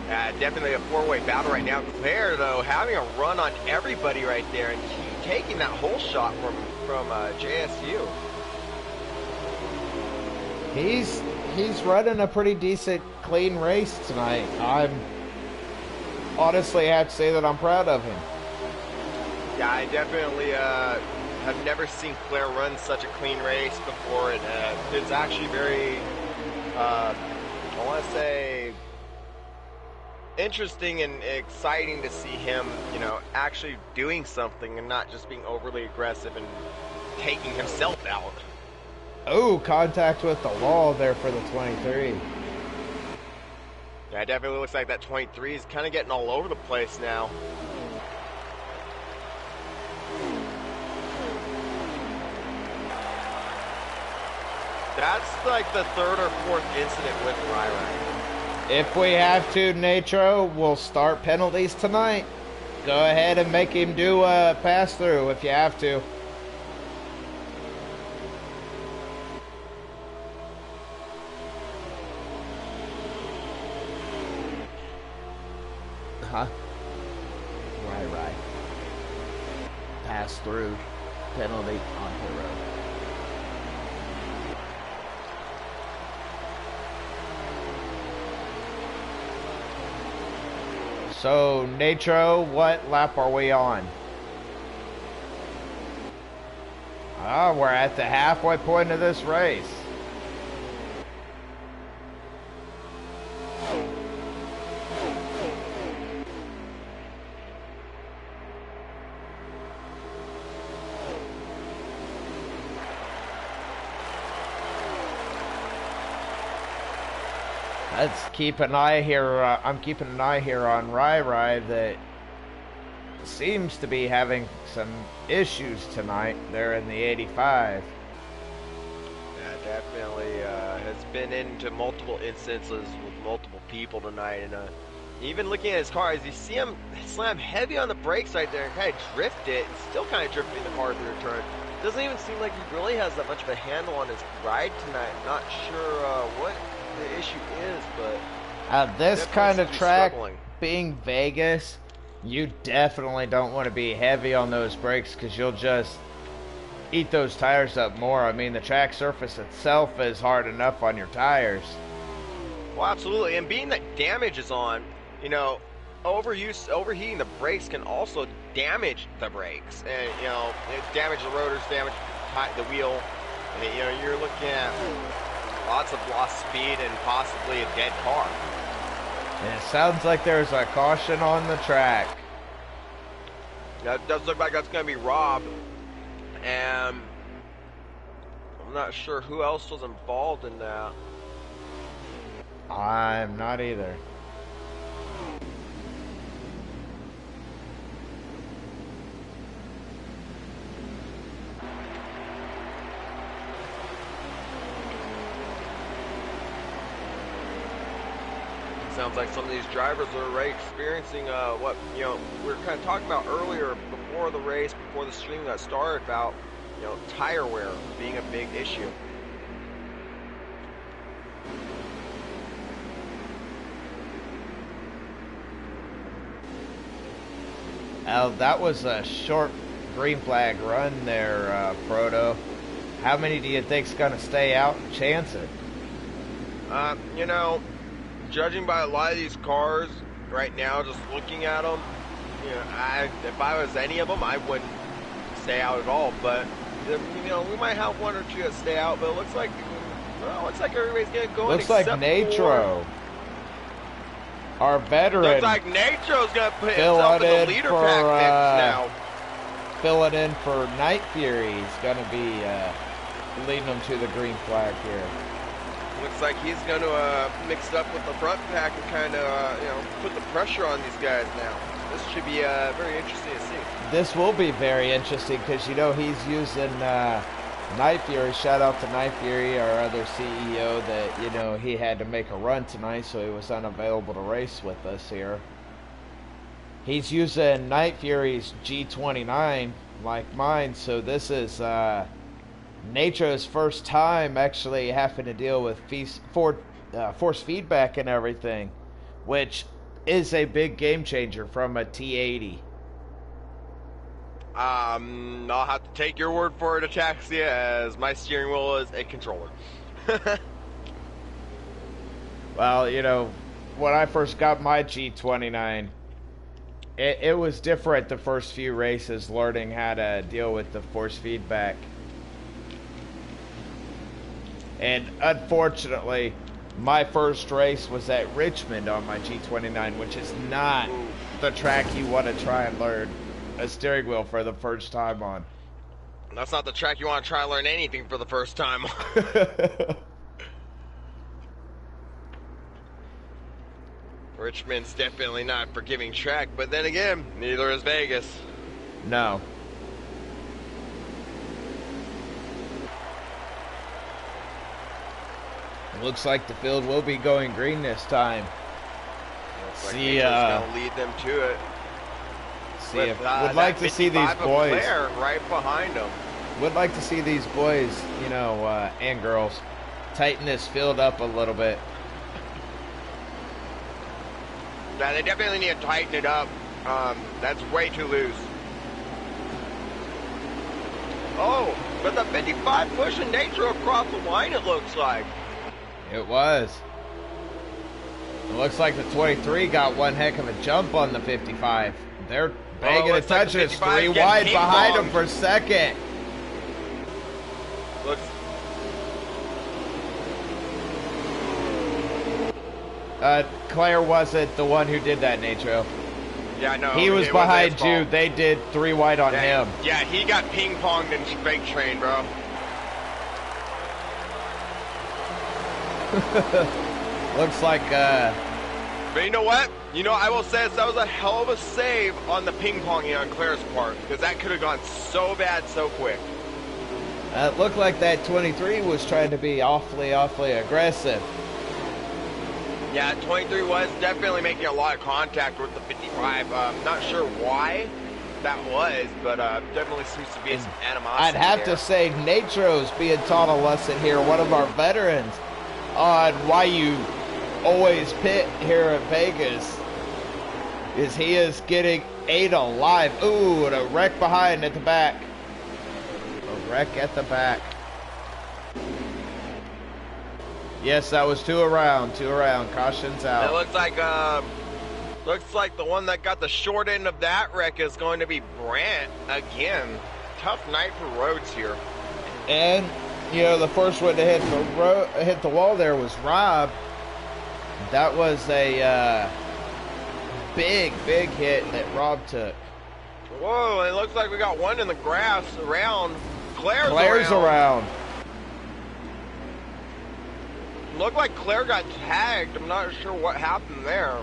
Definitely a four-way battle right now. Claire, though, having a run on everybody right there, and taking that whole shot from JSU. He's running a pretty decent, clean race tonight. I'm honestly have to say that I'm proud of him. Yeah, I definitely have never seen Claire run such a clean race before, and it's actually very, I want to say, interesting and exciting to see him, you know, actually doing something and not just being overly aggressive and taking himself out. Oh, contact with the wall there for the 23. Yeah, it definitely looks like that 23 is kind of getting all over the place now. That's like the third or fourth incident with Ryra. If we have to, Natro, we'll start penalties tonight. Go ahead and make him do a pass-through if you have to. Huh? Right. Pass-through. Penalty on hero. So, Natro, what lap are we on? Ah, we're at the halfway point of this race. Let's keep an eye here. I'm keeping an eye here on Rai that seems to be having some issues tonight. They're in the 85. Yeah, definitely has been into multiple instances with multiple people tonight. And even looking at his car, as you see him slam heavy on the brakes right there and kind of drift it, still kind of drifting the car through a turn. Doesn't even seem like he really has that much of a handle on his ride tonight. Not sure what the issue is, but this kind of track, struggling. being Vegas, you definitely don't want to be heavy on those brakes because you'll just eat those tires up more. I mean, the track surface itself is hard enough on your tires. Well, absolutely, and being that damage is on, you know, overheating the brakes can also damage the brakes, and you know, damage the rotors, damage the wheel, and you know, you're looking at lots of lost speed and possibly a dead car. And it sounds like there's a caution on the track. That does look like that's going to be Rob, and I'm not sure who else was involved in that. I'm not either. Sounds like some of these drivers are already experiencing what, you know, we were kind of talking about earlier before the race, before the stream got started, about, you know, tire wear being a big issue. That was a short green flag run there, Proto. How many do you think's gonna stay out and chance it? You know, judging by a lot of these cars right now, just looking at them, you know, if I was any of them, I wouldn't stay out at all. But you know, we might have one or two that stay out. But it looks like, well, looks like everybody's gonna go. Looks like Natro, our veteran. Looks like Natro's gonna put himself in the leader pack now. Filling in for Night Fury. He's gonna be leading them to the green flag here. Looks like he's going to mix it up with the front pack and kind of, you know, put the pressure on these guys now. This should be very interesting to see. This will be very interesting because, you know, he's using Night Fury, shout out to Night Fury, our other CEO, that, you know, he had to make a run tonight, so he was unavailable to race with us here. He's using Night Fury's G29 like mine, so this is Natro's first time actually having to deal with force feedback and everything, which is a big game changer from a T80. I'll have to take your word for it, Ataxia, as my steering wheel is a controller. Well, you know, when I first got my G29, it was different the first few races, learning how to deal with the force feedback. And unfortunately, my first race was at Richmond on my G29, which is not the track you want to try and learn a steering wheel for the first time on. That's not the track you want to try and learn anything for the first time. Richmond's definitely not a forgiving track, but then again, neither is Vegas. No. It looks like the field will be going green this time. Looks like See, Nature's gonna lead them to it. See, if would like to see these boys right behind them. Would like to see these boys, you know, and girls, tighten this field up a little bit. Yeah, they definitely need to tighten it up. That's way too loose. Oh, but the 55 pushing Natro across the line, it looks like. It was. It looks like the 23 got one heck of a jump on the 55. They're banging a touch. It's 3 wide behind them for second. Looks. Claire wasn't the one who did that, Natro. Yeah, I know. He was behind you. They did 3 wide on him. Yeah, he got ping-ponged and fake trained, bro. Looks like, But you know what? You know, I will say that was a hell of a save on the ping-ponging on Claire's part, because that could have gone so bad so quick. It looked like that 23 was trying to be awfully aggressive. Yeah, 23 was definitely making a lot of contact with the 55. Not sure why that was, but definitely seems to be some animosity. I'd have to say Natro's being taught a lesson here, one of our veterans, on why you always pit here at Vegas, is he is getting ate alive. Ooh, and a wreck behind at the back. A wreck at the back. Yes, that was two around. Caution's out. It looks like the one that got the short end of that wreck is going to be Brant again. Tough night for roads here. And you know, the first one to hit the wall there was Rob. That was a big hit that Rob took. Whoa! It looks like we got one in the grass around. Claire's around. Looked like Claire got tagged. I'm not sure what happened there.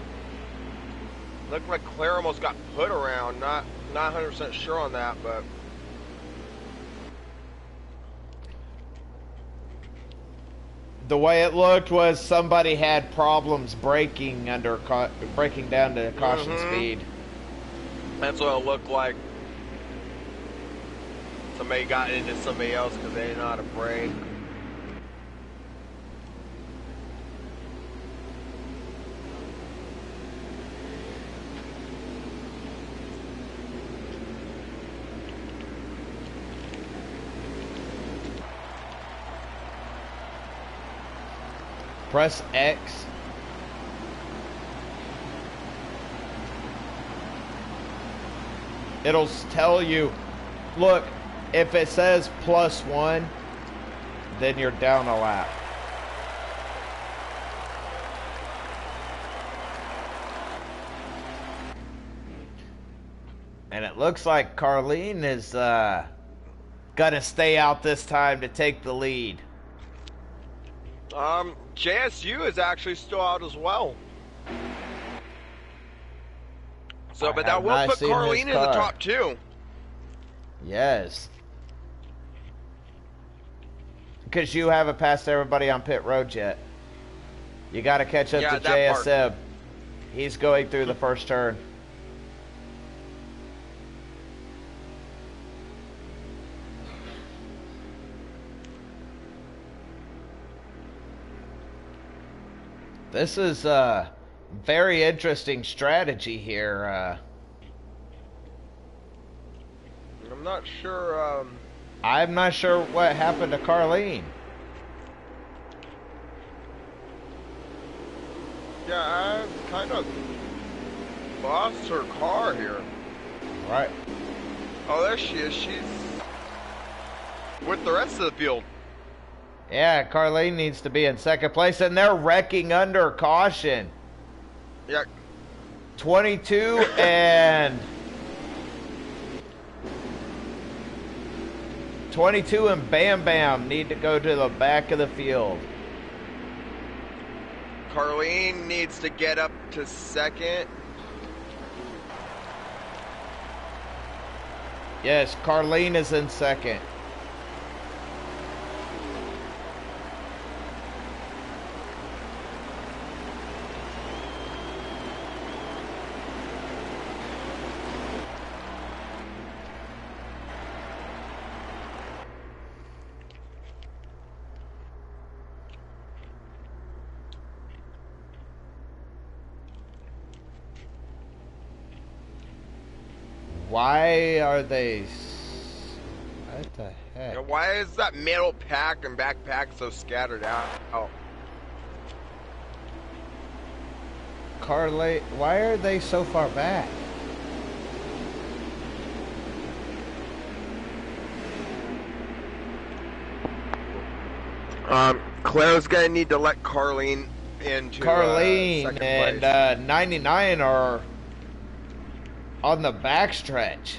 Looked like Claire almost got put around. Not 100% sure on that, but the way it looked was somebody had problems braking down to caution speed. That's what it looked like. Somebody got into somebody else because they didn't know how to brake. Press X. It'll tell you, look, if it says +1, then you're down a lap. And it looks like Carlene is gonna stay out this time to take the lead. JSU is actually still out as well. So, but that will put Carlene in the top 2. Yes. because you haven't passed everybody on pit road yet. You got to catch up Yeah, to that part. JSM. He's going through the first turn. This is a very interesting strategy here. I'm not sure. I'm not sure what happened to Carlene. Yeah, I kind of lost her car here. Right. Oh, there she is. She's with the rest of the field. Yeah, Carlene needs to be in second place, and they're wrecking under caution. Yeah. 22 and 22 and Bam Bam need to go to the back of the field. Carlene needs to get up to second. Yes, Carlene is in second. Why are they... What the heck? You know, why is that middle pack and backpack so scattered out? Oh. Carlene, why are they so far back? Claire's gonna need to let Carlene into Carlene second and place. 99 are on the backstretch.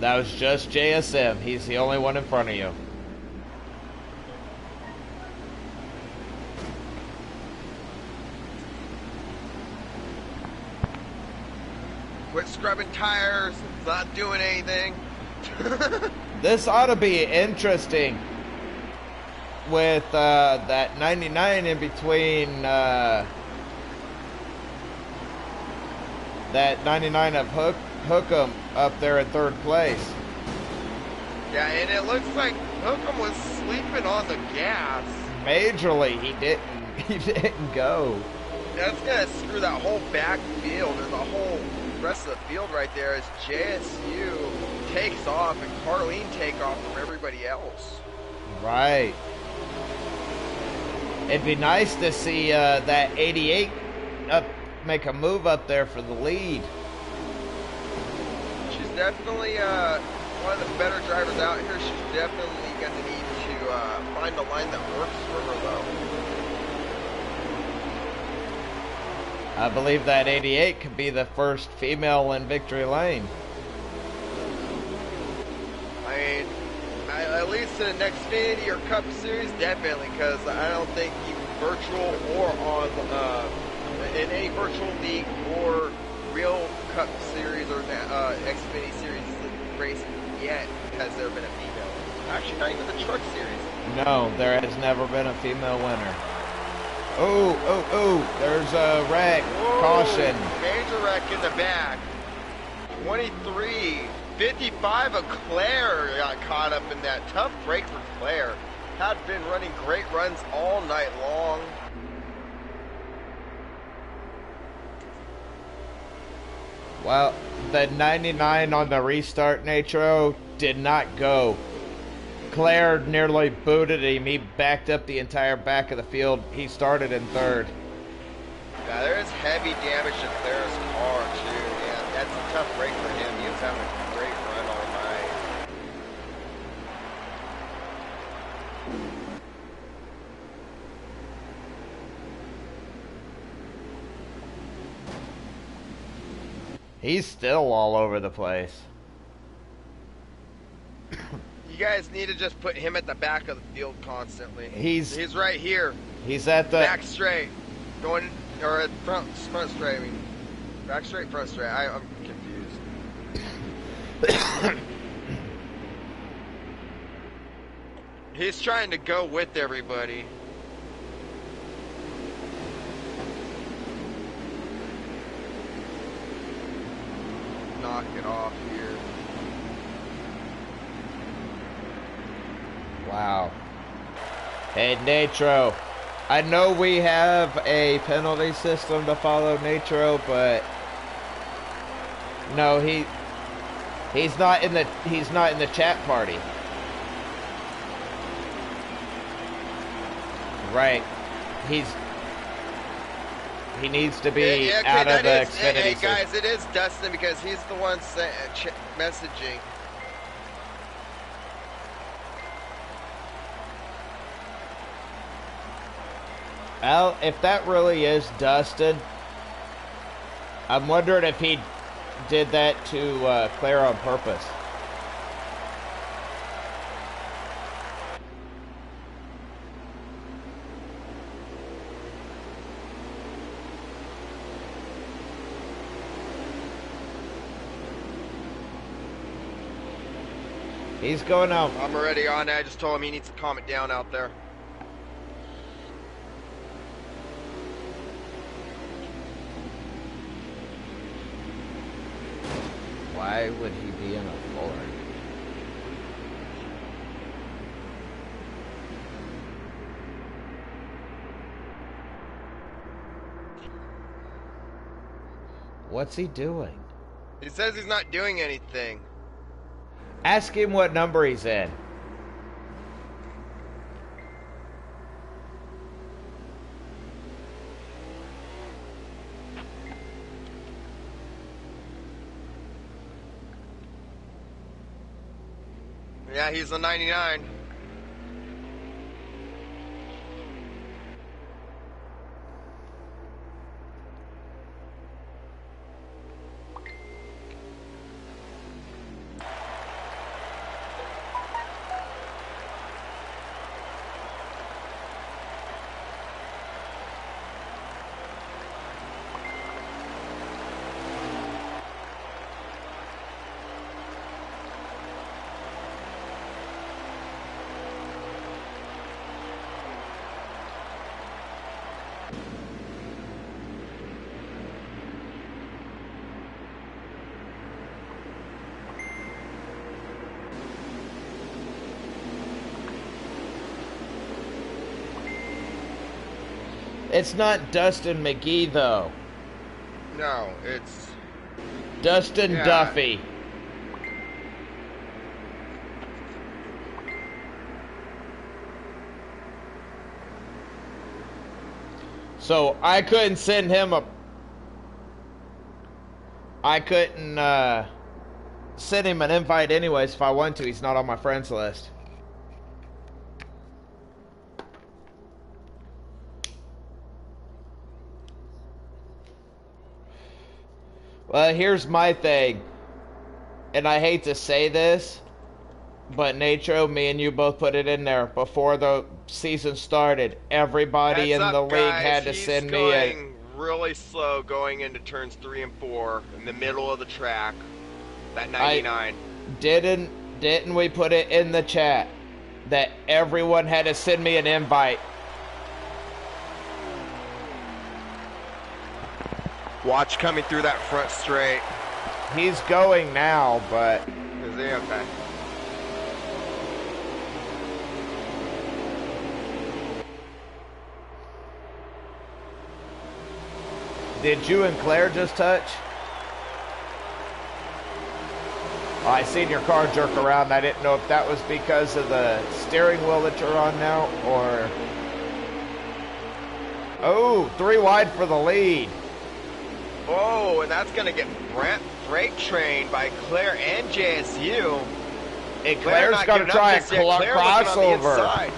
That was just JSM. He's the only one in front of you. Quit scrubbing tires. It's not doing anything. This ought to be interesting with that 99 in between that 99 of Hookem up there in third place. Yeah, and it looks like Hookem was sleeping on the gas. Majorly, he didn't go. That's gonna screw that whole back field and the whole rest of the field right there as JSU takes off and Carlene take off from everybody else. Right. It'd be nice to see that 88 up make a move up there for the lead. She's definitely one of the better drivers out here. She's definitely going to need to find a line that works for her, though. I believe that 88 could be the first female in victory lane. I mean, at least in the Xfinity or Cup Series, definitely, because I don't think even virtual or on in any virtual league or real Cup Series or Xfinity Series race yet has there been a female. Actually, not even the Truck Series. No, there has never been a female winner. Oh, there's a wreck. Whoa, Caution. major wreck in the back. 23, 55 of Claire got caught up in that. Tough break for Claire. Had been running great runs all night long. Well, the 99 on the restart Nitro did not go. Claire nearly booted him. He backed up the entire back of the field. He started in third. Yeah, there's heavy damage to Claire's car too. Yeah, that's a tough break for him. He was having a great run all night. He's still all over the place. You guys need to just put him at the back of the field constantly. He's right here. He's at the back straight, going or at front straight. I mean, back straight, front straight. I'm confused. He's trying to go with everybody. Knock it off here. Wow. Hey, Natro. I know we have a penalty system to follow, Natro, but no, he's not in the chat party. Right. He needs to be out of the Xfinity. Hey guys, it is Dustin because he's the one messaging. Well, if that really is Dustin, I'm wondering if he did that to Claire on purpose. He's going out. I'm already on it. I just told him he needs to calm it down out there. Why would he be in a Ford? What's he doing? He says he's not doing anything. Ask him what number he's in. Yeah, he's a 99. It's not Dustin McGee, though. No, it's Dustin Duffy. So I couldn't send him a... I couldn't send him an invite anyways if I wanted to. He's not on my friends list. Well, here's my thing, and I hate to say this, but Natro, me and you both put it in there before the season started. Everybody in the league had to send me a... He's going really slow going into turns 3 and 4 in the middle of the track. That 99. Didn't we put it in the chat that everyone had to send me an invite? Watch coming through that front straight. He's going now, but... Is he? Okay. Did you and Claire just touch? Oh, I seen your car jerk around. I didn't know if that was because of the steering wheel that you're on now, or... Oh, 3 wide for the lead. Oh, and that's going to get brake trained by Claire and JSU. And Claire's going to try a crossover.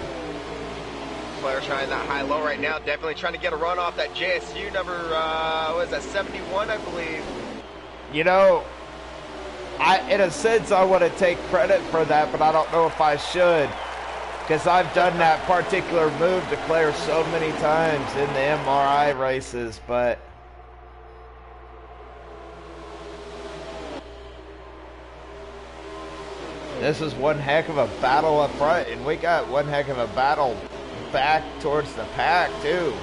Claire trying that high-low right now. Definitely trying to get a run off that JSU number, what is that, 71, I believe. You know, In a sense, I want to take credit for that, but I don't know if I should. Because I've done that particular move to Claire so many times in the MRI races, but... This is one heck of a battle up front, and we got one heck of a battle back towards the pack, too.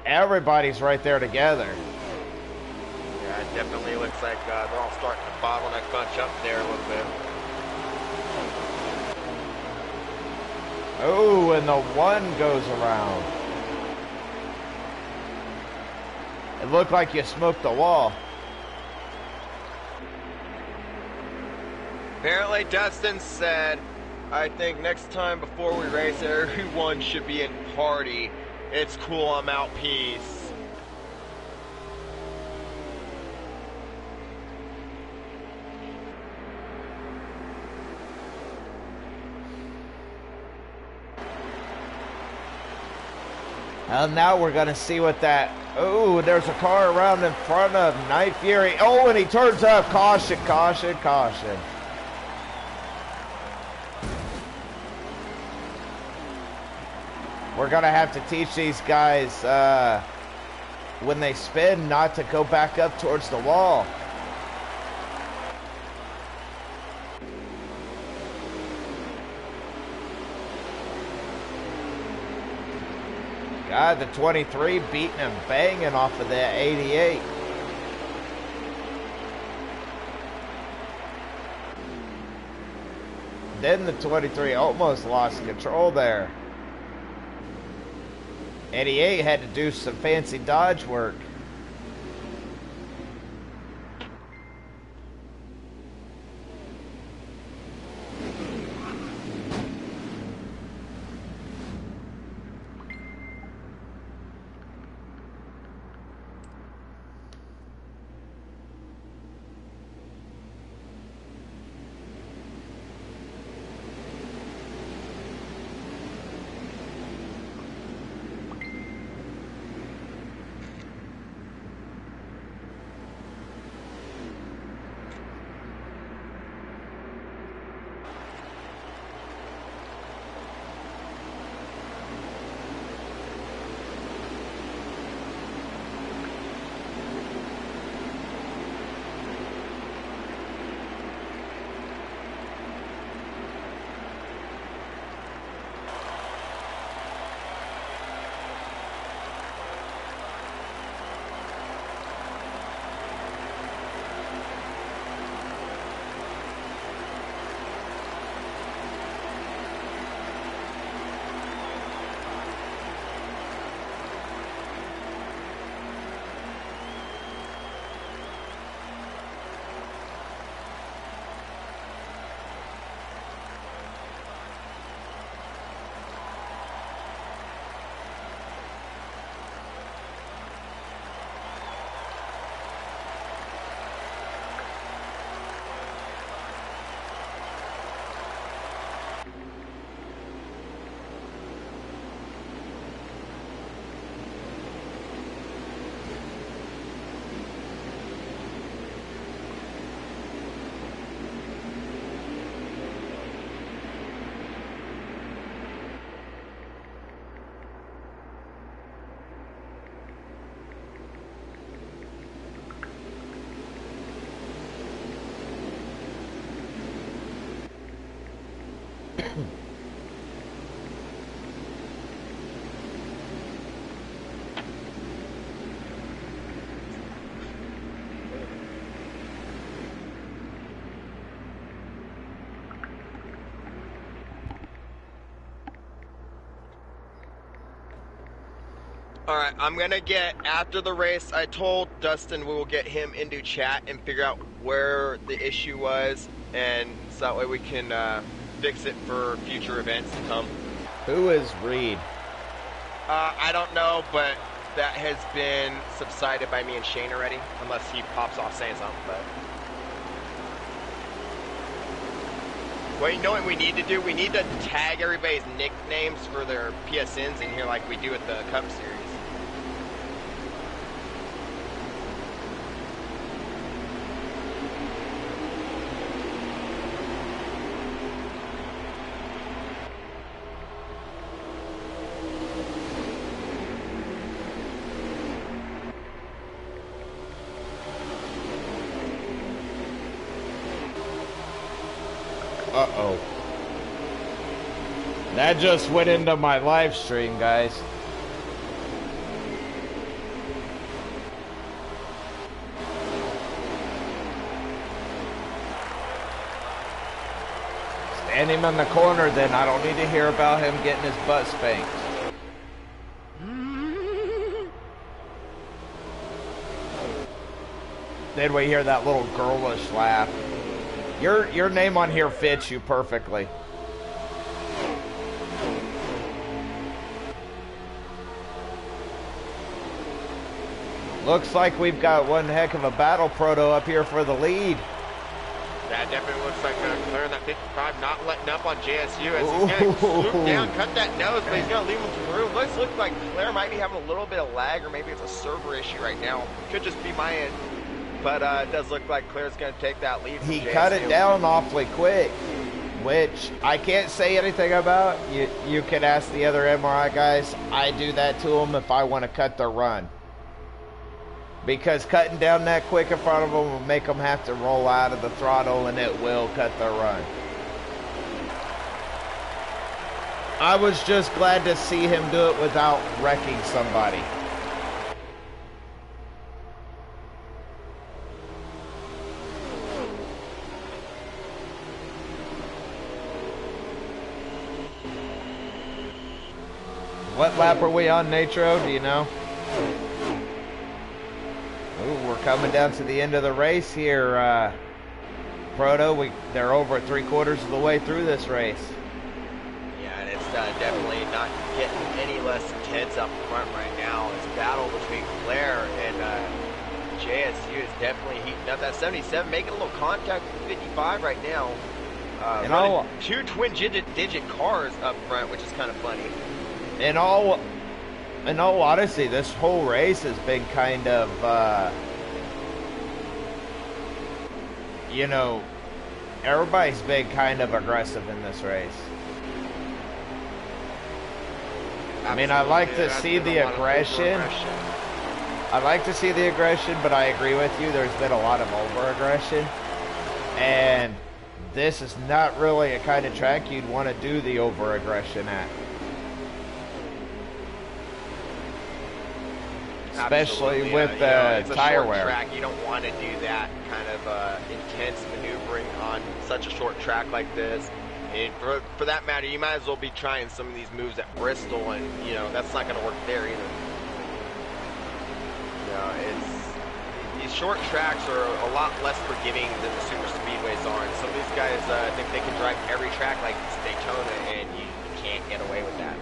Everybody's right there together. Yeah, it definitely looks like they're all starting to bottleneck bunch up there a little bit. Oh, and the one goes around. It looked like you smoked the wall. Apparently Dustin said, I think next time before we race, everyone should be in party. It's cool, I'm out, peace. Now we're going to see what that... Oh, there's a car around in front of Night Fury. Oh, and he turns up. Caution, caution, caution. We're going to have to teach these guys when they spin not to go back up towards the wall. God, the 23 beating and banging off of that 88. Then the 23 almost lost control there. 88 had to do some fancy dodge work. Alright, I'm gonna get, after the race, I told Dustin we will get him into chat and figure out where the issue was, and so that way we can fix it for future events to come. Who is Reed? I don't know, but that has been subsided by me and Shane already, unless he pops off saying something, but... Well, you know what we need to do? We need to tag everybody's nicknames for their PSNs in here like we do at the Cup Series. Uh-oh. That just went into my live stream, guys. Stand him in the corner, then I don't need to hear about him getting his butt spanked. Then we hear that little girlish laugh. Your name on here fits you perfectly. Looks like we've got one heck of a battle proto up here for the lead. That definitely looks like clearing that 55, not letting up on JSU as he's going to swoop down, cut that nose, but he's going to leave him some room. Looks like Claire might be having a little bit of lag, or maybe it's a server issue right now. Could just be my end, but it does look like Claire's going to take that lead from He JSU. cut it down awfully quick, which I can't say anything about. You can ask the other MRI guys. I do that to them if I want to cut their run. Because cutting down that quick in front of them will make them have to roll out of the throttle, and it will cut their run. I was just glad to see him do it without wrecking somebody. What lap are we on, Natro? Do you know? Ooh, we're coming down to the end of the race here, Proto. They're over 3/4 of the way through this race. Yeah, and it's definitely not getting any less intense up front right now. This battle between Claire and JSU is definitely heating up. That 77 making a little contact with 55 right now. Running two twin-digit cars up front, which is kind of funny. In all honesty, this whole race has been kind of, you know, everybody's been kind of aggressive in this race. I mean, I like to see the aggression. I like to see the aggression, but I agree with you. There's been a lot of over-aggression. And this is not really a kind of track you'd want to do the over-aggression at. Especially with tire wear. Track, you don't want to do that kind of intense maneuvering on such a short track like this. And for that matter, you might as well be trying some of these moves at Bristol, and you know that's not going to work there either. You know, these short tracks are a lot less forgiving than the super speedways are. And some of these guys think they can drive every track like it's Daytona, and you can't get away with that.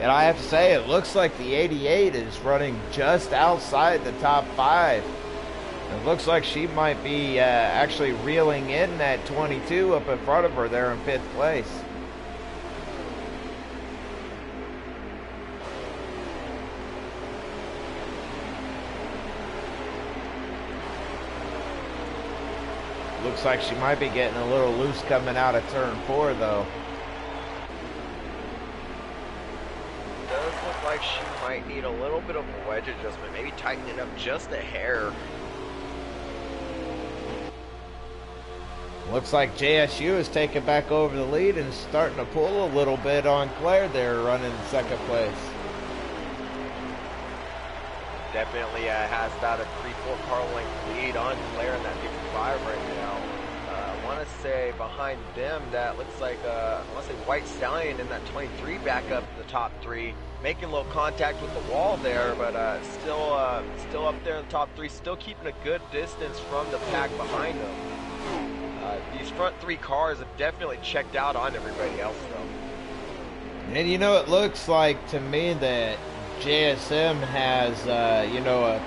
And I have to say, it looks like the 88 is running just outside the top 5. It looks like she might be actually reeling in that 22 up in front of her there in 5th place. Looks like she might be getting a little loose coming out of turn 4 though. Does look like she might need a little bit of a wedge adjustment, maybe tighten it up just a hair. Looks like JSU is taking back over the lead and starting to pull a little bit on Claire there, running in 2nd place. Definitely has about a 3-4 car length lead on Claire in that 55 right now. I want to say behind them that looks like I want to say White Stallion in that 23 back up the top 3, making a little contact with the wall there, but still up there in the top 3, still keeping a good distance from the pack behind them. These front 3 cars have definitely checked out on everybody else though. And you know, it looks like to me that JSM has, you know, a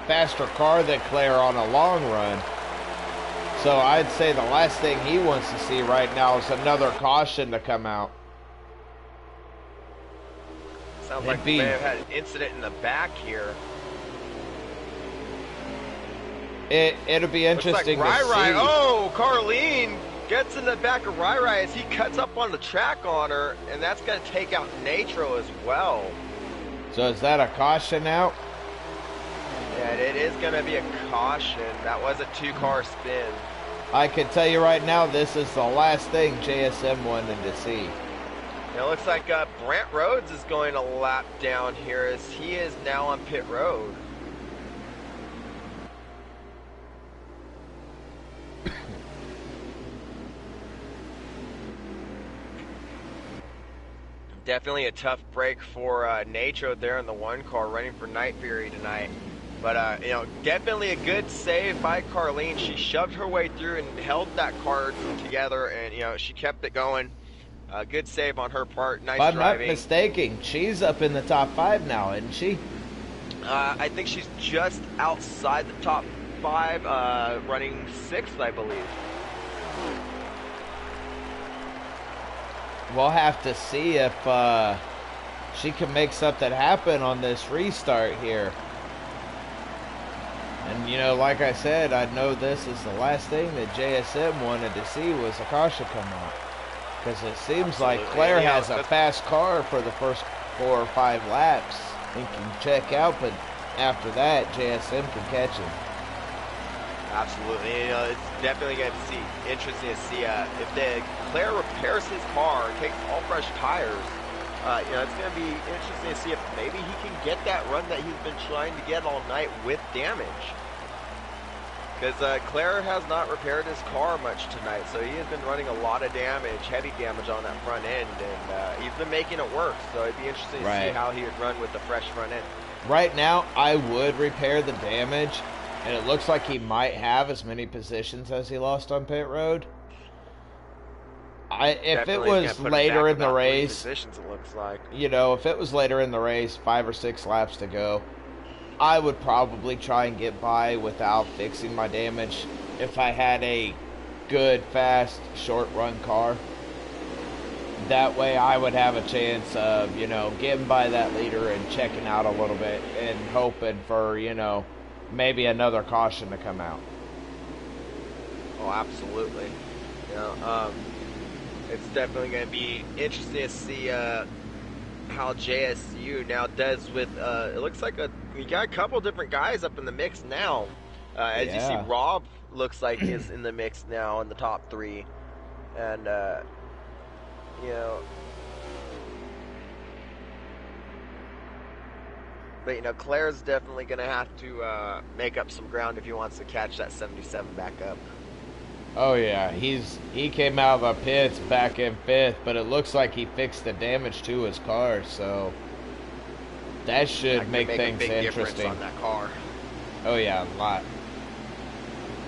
faster car than Claire on a long run. So I'd say the last thing he wants to see right now is another caution to come out. Sounds like they may have had an incident in the back here. It'll be interesting like to see. Oh, Carlene gets in the back of Rai as he cuts up on the track on her, and that's going to take out Natro as well. So is that a caution out? Yeah, it is going to be a caution. That was a 2-car spin. I can tell you right now, this is the last thing JSM wanted to see. It looks like Brent Rhodes is going a lap down here as he is now on pit road. Definitely a tough break for Natro there in the one car running for Night Fury tonight. But, you know, definitely a good save by Carlene. She shoved her way through and held that car together, and, you know, she kept it going. Good save on her part. Nice if I'm driving. not mistaken, she's up in the top 5 now, isn't she? I think she's just outside the top 5, running 6th, I believe. We'll have to see if she can make something happen on this restart here. And, you know, like I said, I know this is the last thing that JSM wanted to see was a caution come out. Because it seems like Claire has a fast car for the first 4 or 5 laps and can check out, but after that, JSM can catch him. Absolutely. You know, it's definitely going to be interesting to see if Claire repairs his car, takes all fresh tires. You know, it's going to be interesting to see if maybe he can get that run that he's been trying to get all night with damage. Because Claire has not repaired his car much tonight, so he has been running a lot of damage, heavy damage on that front end, and he's been making it work. So it'd be interesting to see how he would run with the fresh front end. Right now, I would repair the damage, and it looks like he might have as many positions as he lost on pit road. If it was later in the race, positions, it looks like. You know, if it was later in the race, 5 or 6 laps to go, I would probably try and get by without fixing my damage if I had a good, fast, short-run car. That way I would have a chance of, you know, getting by that leader and checking out a little bit and hoping for, you know, maybe another caution to come out. Oh, absolutely. You know, it's definitely going to be interesting to see how JSU now does with, it looks like we got a couple different guys up in the mix now. As you see, Rob looks like is in the mix now in the top 3. And, you know, but, you know, Claire's definitely going to have to make up some ground if he wants to catch that 77 back up. Oh yeah, he came out of the pits back in 5th, but it looks like he fixed the damage to his car, so that should make things interesting on that car. Oh yeah, a lot.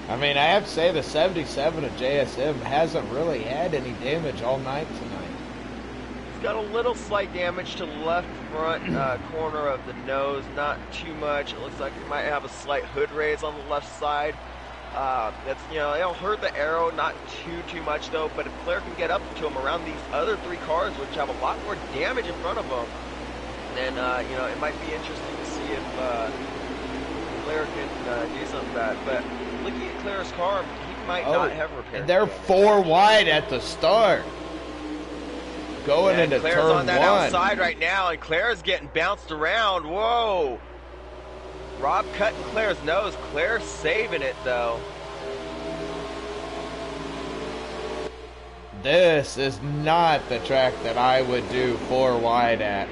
I mean, I have to say the 77 of JSM hasn't really had any damage all night tonight. He's got a little slight damage to the left front corner of the nose, not too much. It looks like he might have a slight hood raise on the left side. That's, you know, it'll hurt the aero, not too much though, but if Claire can get up to him around these other 3 cars, which have a lot more damage in front of them, then, you know, it might be interesting to see if Claire can do something bad. But looking at Claire's car, he might not have repaired. They're 4 wide at the start. Going into Claire's turn 1. on that outside right now, and Claire's getting bounced around. Whoa! Rob cutting Claire's nose. Claire's saving it, though. This is not the track that I would do 4 wide at.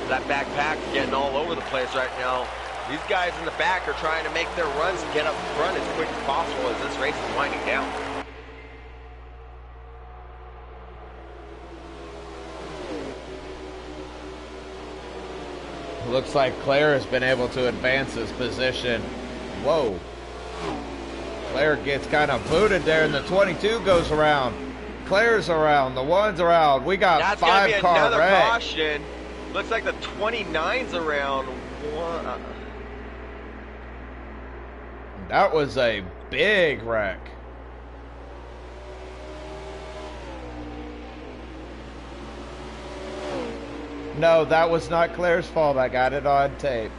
That backpack getting all over the place right now. These guys in the back are trying to make their runs and get up front as quick as possible as this race is winding down. Looks like Claire has been able to advance his position. Whoa. Claire gets kind of booted there, and the 22 goes around. Claire's around. The 1's around. We got That's 5 gonna be car another wreck. caution. Looks like the 29's around. That was a big wreck. No, that was not Claire's fault. I got it on tape.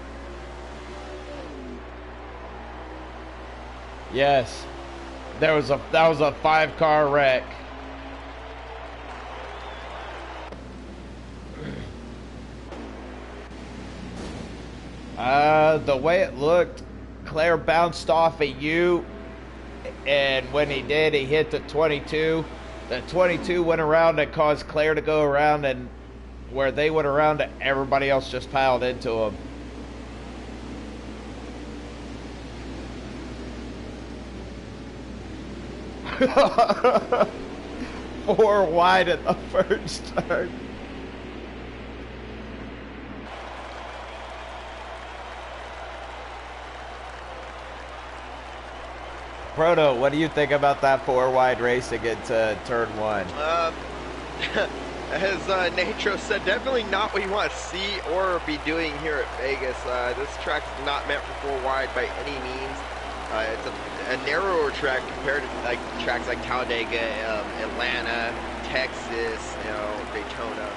Yes. That was a 5-car wreck. The way it looked, Claire bounced off of you, and when he did, he hit the 22. The 22 went around and caused Claire to go around, and where they went around, everybody else just piled into him. Four wide at the first turn. Proto, what do you think about that four wide racing into turn one? As Natro said, definitely not what you want to see or be doing here at Vegas. This track is not meant for four wide by any means. It's a narrower track compared to like tracks like Talladega, Atlanta, Texas, Daytona.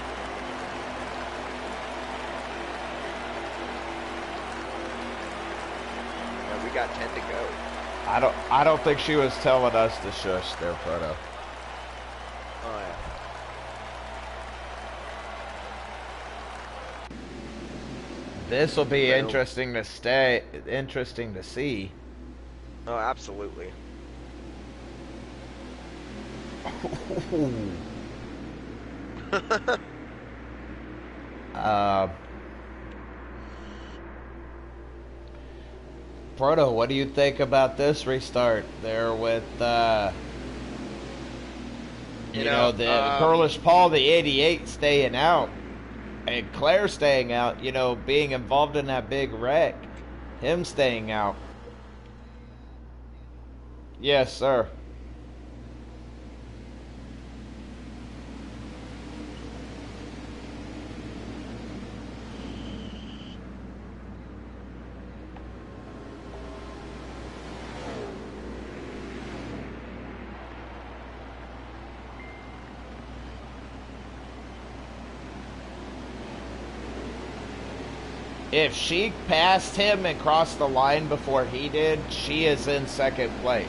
And we got 10 to go. I don't think she was telling us to shush there, Proto. Oh yeah. This will be interesting to see. Oh, absolutely. Proto, what do you think about this restart there with the girlish Paul, the 88 staying out, and Claire staying out, being involved in that big wreck, him staying out. Yes, sir. If she passed him and crossed the line before he did, she is in second place.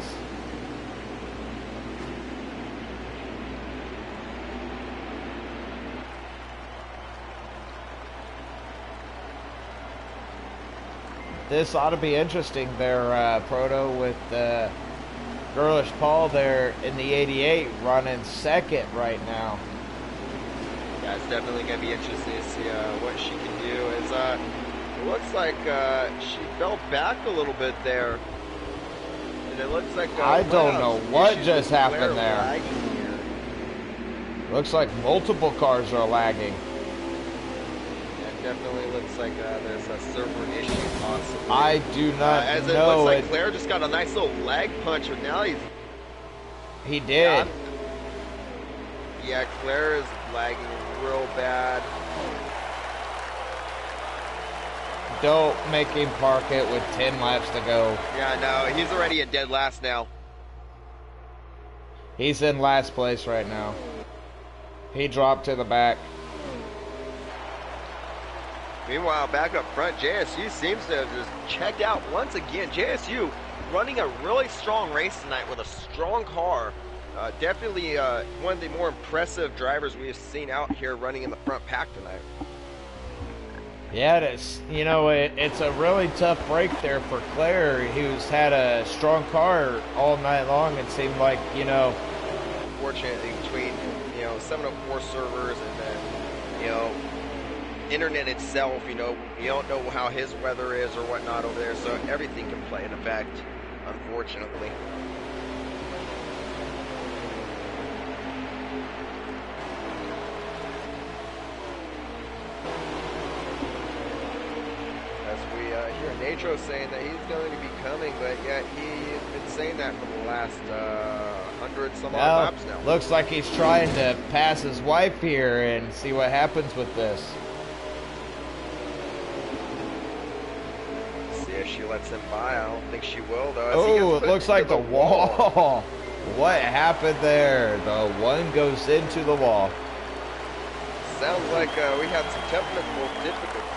This ought to be interesting there, Proto, with girlish Paul there in the 88 running second right now. Yeah, it's definitely going to be interesting to see what she can do. It looks like she fell back a little bit there. And it looks like... I don't know what just happened there. Looks like multiple cars are lagging. It definitely looks like there's a server issue possibly. I do not as know. It looks like Claire just got a nice little lag punch, and now he did. Yeah, Claire is lagging real bad. Don't make him park it with 10 laps to go. Yeah, no, he's already in dead last now. He's in last place right now. He dropped to the back. Meanwhile, back up front, JSU seems to have just checked out once again. JSU running a really strong race tonight with a strong car. Definitely one of the more impressive drivers we have seen out here running in the front pack tonight. Yeah, it is. It's a really tough break there for Claire, who's had a strong car all night long. It seemed like, Unfortunately, between, 704 servers and then, internet itself, you don't know how his weather is or whatnot over there, so everything can play an effect, unfortunately. Hear Natro saying that he's going to be coming, but yet he's been saying that for the last 100 some odd laps now. Looks like he's trying to pass his wife here and see what happens with this. See if she lets him by. I don't think she will, though. Oh, it looks like the wall. What happened there? The one goes into the wall. Sounds like we have some technical difficulties.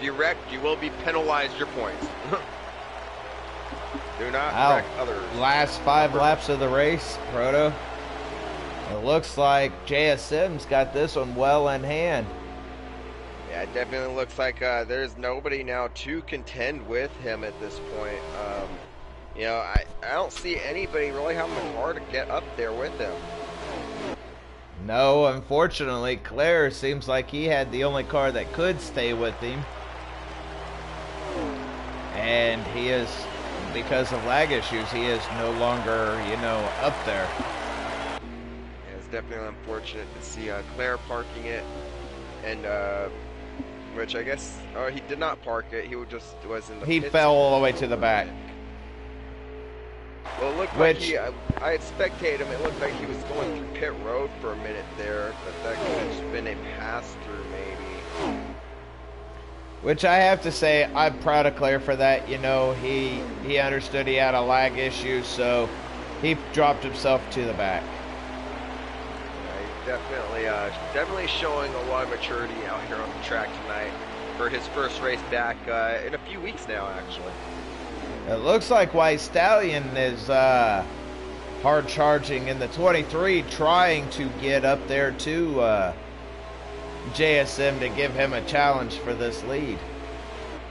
If you wreck, you will be penalized your points. Do not wreck others. Last 5 laps of the race, Proto. It looks like JSM's got this one well in hand. Yeah, it definitely looks like there's nobody now to contend with him at this point. You know, I don't see anybody really having a car to get up there with him. No, unfortunately, Claire seems like he had the only car that could stay with him. And he is, because of lag issues, he is no longer, you know, up there. Yeah, it's definitely unfortunate to see Claire parking it. And, which I guess, he did not park it. He just was in the He pits. fell all the way to the back. Well, it looked like I had spectated him. It looked like he was going through pit road for a minute there, but that could have just been a pass-through maybe. Which I have to say, I'm proud of Claire for that. You know, he understood he had a lag issue, so he dropped himself to the back. Yeah, he's definitely showing a lot of maturity out here on the track tonight for his first race back in a few weeks now, actually. It looks like White Stallion is hard charging in the 23, trying to get up there to JSM to give him a challenge for this lead.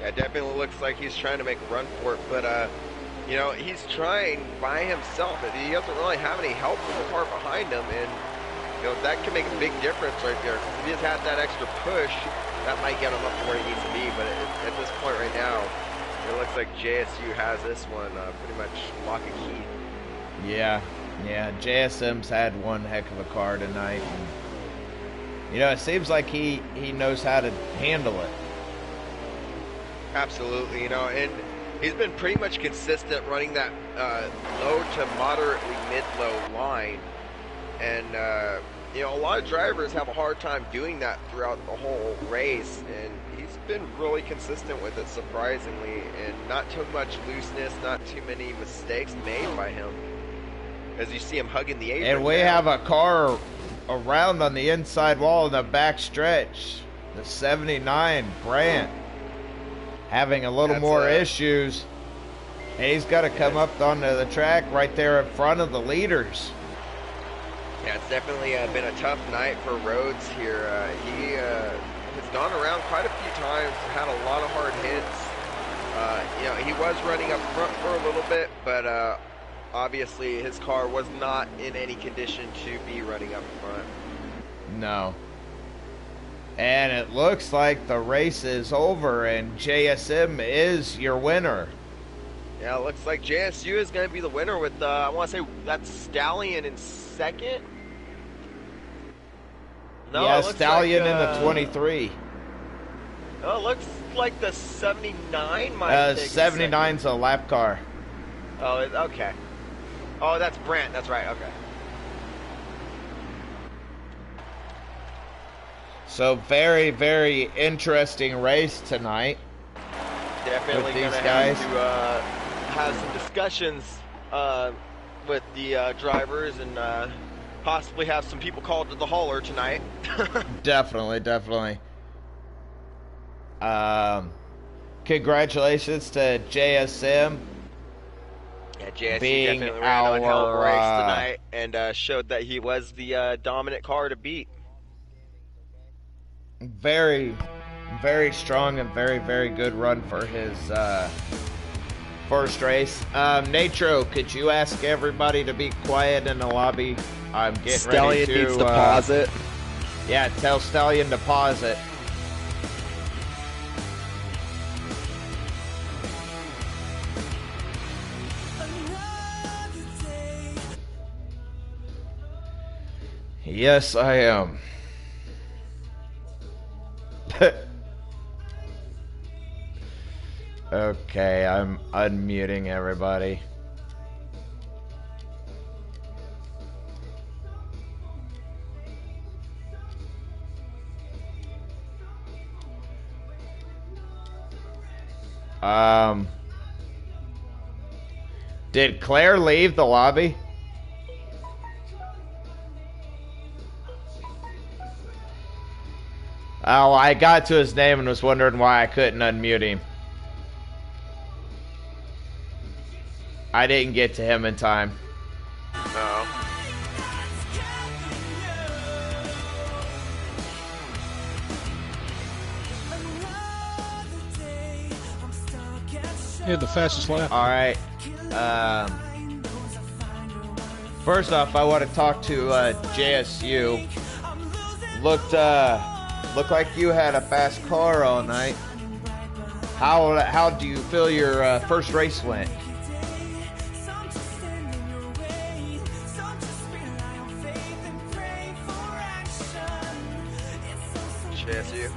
Yeah, it definitely looks like he's trying to make a run for it, but you know, he's trying by himself. He doesn't really have any help from the car behind him, and you know, that can make a big difference right there. If he has had that extra push, that might get him up to where he needs to be, but at this point right now, it looks like JSU has this one pretty much lock and key. Yeah, JSM's had one heck of a car tonight. And, you know, it seems like he knows how to handle it. Absolutely, you know, and he's been pretty much consistent running that low to moderately mid-low line. And, you know, a lot of drivers have a hard time doing that throughout the whole race, and he's been really consistent with it, surprisingly, and not too much looseness, not too many mistakes made by him. As you see him hugging the apron. And we have a car around on the inside wall in the back stretch. The 79 Brandt having a little more issues. And he's got to come up onto the track right there in front of the leaders. Yeah, it's definitely been a tough night for Rhodes here. He has gone around quite a few times, had a lot of hard hits. You know, he was running up front for a little bit, but obviously his car was not in any condition to be running up front. No. And it looks like the race is over and JSM is your winner. Yeah, it looks like JSU is going to be the winner with, I want to say, that's Stallion in second? No, yeah, it looks Stallion like, in the 23. Oh, it looks like the 79 might take 79's a lap car. Oh, okay. Oh, that's Brandt. That's right. Okay. So very, very interesting race tonight. Definitely with these gonna guys. Have some discussions with the drivers and possibly have some people called to the hauler tonight. Definitely. Congratulations to JSM. Yeah, JSU being definitely ran on hell of a race our, tonight and showed that he was the dominant car to beat. Very, very strong and very, very good run for his first race. Natro, could you ask everybody to be quiet in the lobby? I'm getting Stallion ready to needs to pause it. Yeah, tell Stallion to pause it. Yes, I am. Okay, I'm unmuting everybody. Did Claire leave the lobby? Oh, I got to his name and was wondering why I couldn't unmute him. I didn't get to him in time. No. Yeah, the fastest lap. All right. First off, I want to talk to JSU. Looked like you had a fast car all night. How do you feel your first race went? JSU.